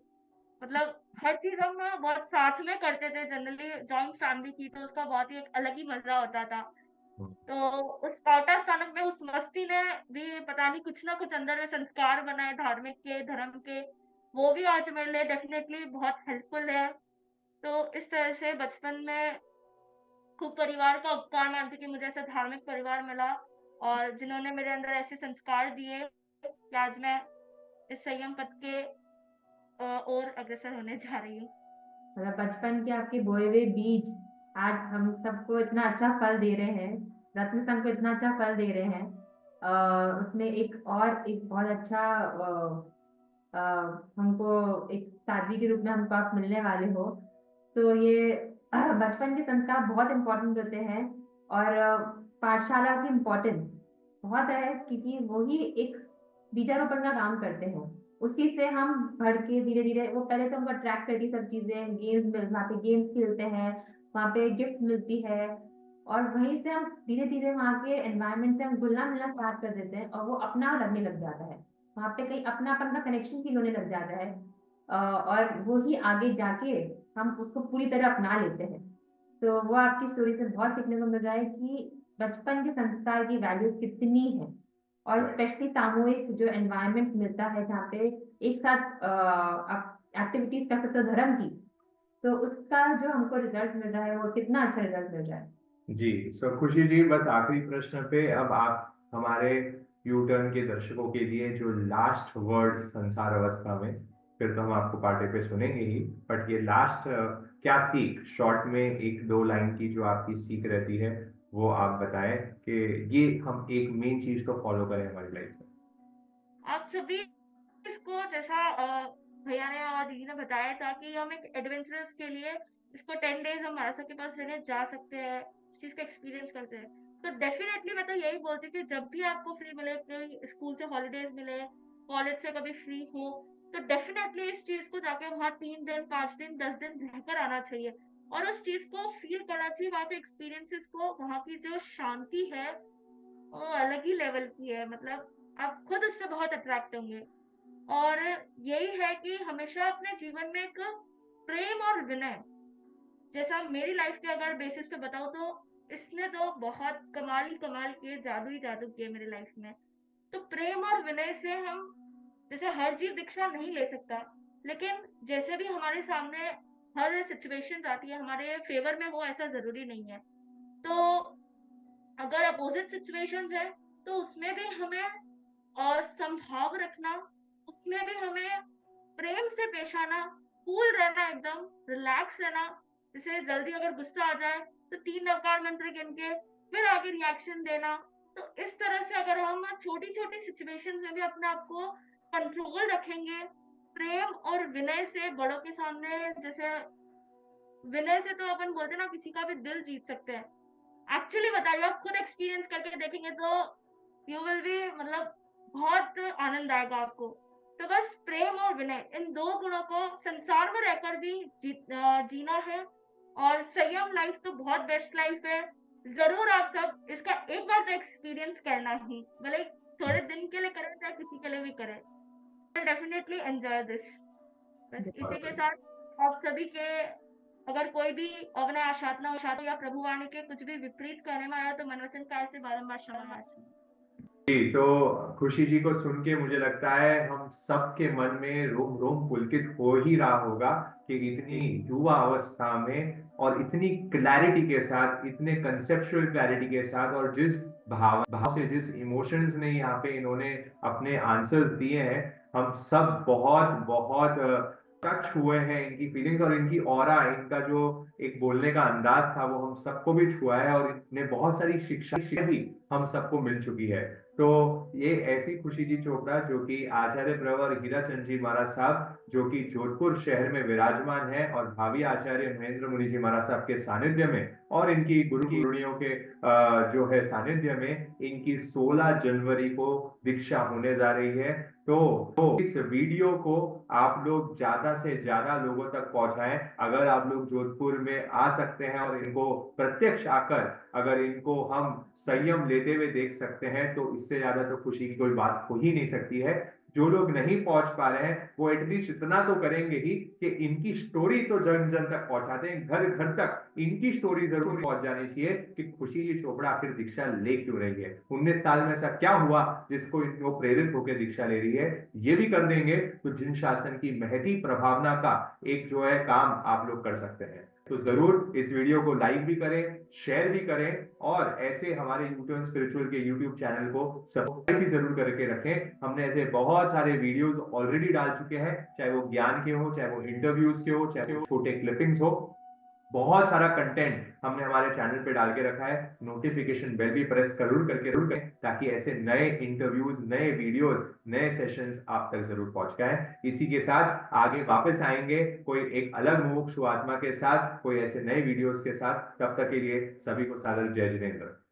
मतलब हर चीज़ हम ना बहुत साथ में करते थे, जनरली जॉइंट फैमिली थी तो उसका बहुत ही एक अलग ही मज़ा होता था। तो उस पावटा स्थानक में उस मस्ती ने भी पता नहीं कुछ ना कुछ अंदर में संस्कार बनाए धार्मिक के, धर्म के, वो भी आज मेरे लिए डेफ़िनेटली बहुत हेल्पफुल है। तो इस तरह से बचपन में खूब परिवार का उपकार मानती हूँ कि मुझे ऐसा धार्मिक परिवार मिला और जिन्होंने मेरे अंदर ऐसे संस्कार दिए कि आज मैं इस संयम पथ के ओर अग्रसर होने जा रही हूँ। मतलब बचपन के आपके बोए हुए बीज आज हम सबको इतना अच्छा फल दे रहे हैं। रत्न संघ को इतना अच्छा फल दे रहे हैं, उसमें एक बहुत अच्छा हमको एक साध्वी के रूप में हमको आप मिलने वाले हो। तो ये बचपन के संस्कार बहुत इम्पोर्टेंट होते हैं, और पाठशाला की इम्पोर्टेंस बहुत है, क्योंकि वही एक बीजारोपण का काम करते हैं। उसी से हम बढ़ के धीरे धीरे, वो पहले तो हमको अट्रैक्ट करती सब चीजें, वहाँ पे गेम्स खेलते हैं, वहाँ पे गिफ्ट मिलती है, और वहीं से हम धीरे धीरे वहाँ के एनवायरनमेंट से हम घुलना मिलना स्टार्ट कर देते हैं, और वो अपना लगने लग जाता है। वहाँ पे कहीं अपनापन का कनेक्शन फील होने लग जाता है, और वो ही आगे जाके हम उसको पूरी तरह अपना लेते हैं। तो वो आपकी स्टोरी से बहुत सीखने को मिल रहा है कि बचपन के संस्कार की वैल्यू कितनी है, और स्पेशली सामूहिक जो एनवायरनमेंट मिलता है जहाँ पे एक साथ एक्टिविटीज कर सकते हो धर्म की, तो उसका जो हमको रिजल्ट मिल रहा है वो कितना अच्छा रिजल्ट मिल रहा है। जी। सो खुशी जी, बस आखिरी प्रश्न पे अब आप हमारे यू टर्न के दर्शकों के लिए जो लास्ट वर्ड संसार अवस्था में, फिर तो हम आपको पार्टी पे सुनेंगे ही, बट ये लास्ट क्या सीख, शॉर्ट में एक दो लाइन की जो आपकी सीख रहती है वो आप बताएं कि ये हम एक मेन चीज को फॉलो करें हमारी लाइफ में। आप सभी इसको जैसा भैया ने और दीदी ने बताया था कि हम एक एडवेंचरस के लिए इसको 10 डेज हम मानसा के पास रहने जा सकते हैं, इस चीज का एक्सपीरियंस करते हैं। तो डेफिनेटली मैं तो यही बोलती हूँ कि जब भी आपको फ्री मिले, कोई स्कूल से हॉलीडेज मिले, कॉलेज से कभी फ्री हो, तो डेफिनेटली इस चीज को जाके वहाँ 3 दिन 5 दिन 10 दिन रहकर आना चाहिए, और उस चीज को फील करना चाहिए। वहाँ के एक्सपीरियंसेस को, वहाँ की जो शांति है वो अलग ही लेवल की है। मतलब आप खुद उससे बहुत अट्रैक्ट होंगे। और यही है कि हमेशा अपने जीवन में एक प्रेम और विनय, जैसा मेरी लाइफ के अगर बेसिस पे बताऊं तो इसने तो बहुत कमाल किए, जादू ही जादू किए मेरी लाइफ में। तो प्रेम और विनय से हम, जैसे हर जीव दीक्षा नहीं ले सकता, लेकिन जैसे भी हमारे सामने हर सिचुएशन आती है हमारे फेवर में, वो ऐसा जरूरी नहीं है। तो अगर अपोजिट सिचुएशंस है तो उसमें भी हमें संभाव रखना, उसमें भी हमें प्रेम से पेश आना, कूल रहना, एकदम रिलैक्स रहना। जैसे जल्दी अगर गुस्सा आ जाए तो 3 नवकार मंत्र गिन के फिर आगे रिएक्शन देना। तो इस तरह से अगर हम छोटी छोटी सिचुएशंस में भी अपने आप को कंट्रोल रखेंगे, प्रेम और विनय से बड़ों के सामने, जैसे विनय से तो अपन बोलते हैं ना किसी का भी दिल जीत सकते हैं। एक्चुअली बता रही हूँ, आप खुद एक्सपीरियंस करके देखेंगे तो यू विल बी, मतलब बहुत आनंद आएगा आपको। तो बस प्रेम और विनय, इन दो गुणों को संसार में रहकर भी जीना है। और संयम लाइफ तो बहुत बेस्ट लाइफ है। जरूर आप सब इसका एक बार तो एक्सपीरियंस करना ही, भले थोड़े दिन के लिए करें चाहे किसी के लिए भी करें, डेफिनेटली एंजॉय दिस। बस इसी के साथ आप सभी के, अगर कोई भी अपने आशात्ना या प्रभुवाणी के कुछ भी विपरीत कहने में आया तो मन वचन काय से बारंबार क्षमा याचना। जी, तो खुशी जी को सुन के मुझे लगता है हम सबके मन में रोम रोम पुलकित हो ही रहा होगा कि इतनी युवा अवस्था में और इतनी क्लैरिटी के साथ, इतने कंसेप्चुअल क्लैरिटी के साथ, और जिस भाव से, जिस इमोशंस ने यहाँ पे इन्होंने अपने आंसर्स दिए हैं, हम सब बहुत बहुत टच हुए हैं इनकी फीलिंग्स, और इनकी ऑरा, इनका जो एक बोलने का अंदाज था वो हम सबको भी छुआ है, और इन्हें बहुत सारी शिक्षा भी हम सबको मिल चुकी है। तो ये ऐसी खुशी जी चोपड़ा जो कि आचार्य प्रवर हीराचंद जी महाराज साहब, जो कि जोधपुर शहर में विराजमान है, और भावी आचार्य महेंद्र मुनि जी महाराज साहब के सानिध्य में और इनकी गुरुओं के जो है सानिध्य में, इनकी 16 जनवरी को दीक्षा होने जा रही है। तो इस वीडियो को आप लोग ज्यादा से ज्यादा लोगों तक पहुंचाएं। अगर आप लोग जोधपुर में आ सकते हैं और इनको प्रत्यक्ष आकर अगर इनको हम संयम लेते हुए देख सकते हैं, तो इससे ज्यादा तो खुशी की कोई बात हो ही नहीं सकती है। जो लोग नहीं पहुंच पा रहे हैं वो एटलीस्ट इतना तो करेंगे ही कि इनकी स्टोरी तो जन जन तक पहुंचाते हैं, घर घर तक इनकी स्टोरी जरूर पहुंच जानी चाहिए कि खुशी जी चोपड़ा आखिर दीक्षा ले क्यों रही है, 19 साल में ऐसा क्या हुआ जिसको इनको प्रेरित होकर दीक्षा ले रही है। ये भी कर देंगे तो जिन शासन की महती प्रभावना का एक जो है काम आप लोग कर सकते हैं। तो जरूर इस वीडियो को लाइक भी करें, शेयर भी करें, और ऐसे हमारे यूटर्न स्पिरिचुअल के यूट्यूब चैनल को सब्सक्राइब भी जरूर करके रखें। हमने ऐसे बहुत सारे वीडियोस ऑलरेडी डाल चुके हैं, चाहे वो ज्ञान के हो, चाहे वो इंटरव्यूज के हो, चाहे वो छोटे क्लिपिंग्स हो। बहुत सारा कंटेंट हमने हमारे चैनल पे डाल के रखा है। नोटिफिकेशन बेल भी प्रेस जरूर करें ताकि ऐसे नए इंटरव्यूज, नए वीडियोस, नए सेशंस आप तक जरूर पहुंच जाएं। इसी के साथ आगे वापस आएंगे कोई एक अलग मुमुक्षु आत्मा के साथ, कोई ऐसे नए वीडियोस के साथ। तब तक के लिए सभी को सादर जय जिनेंद्र।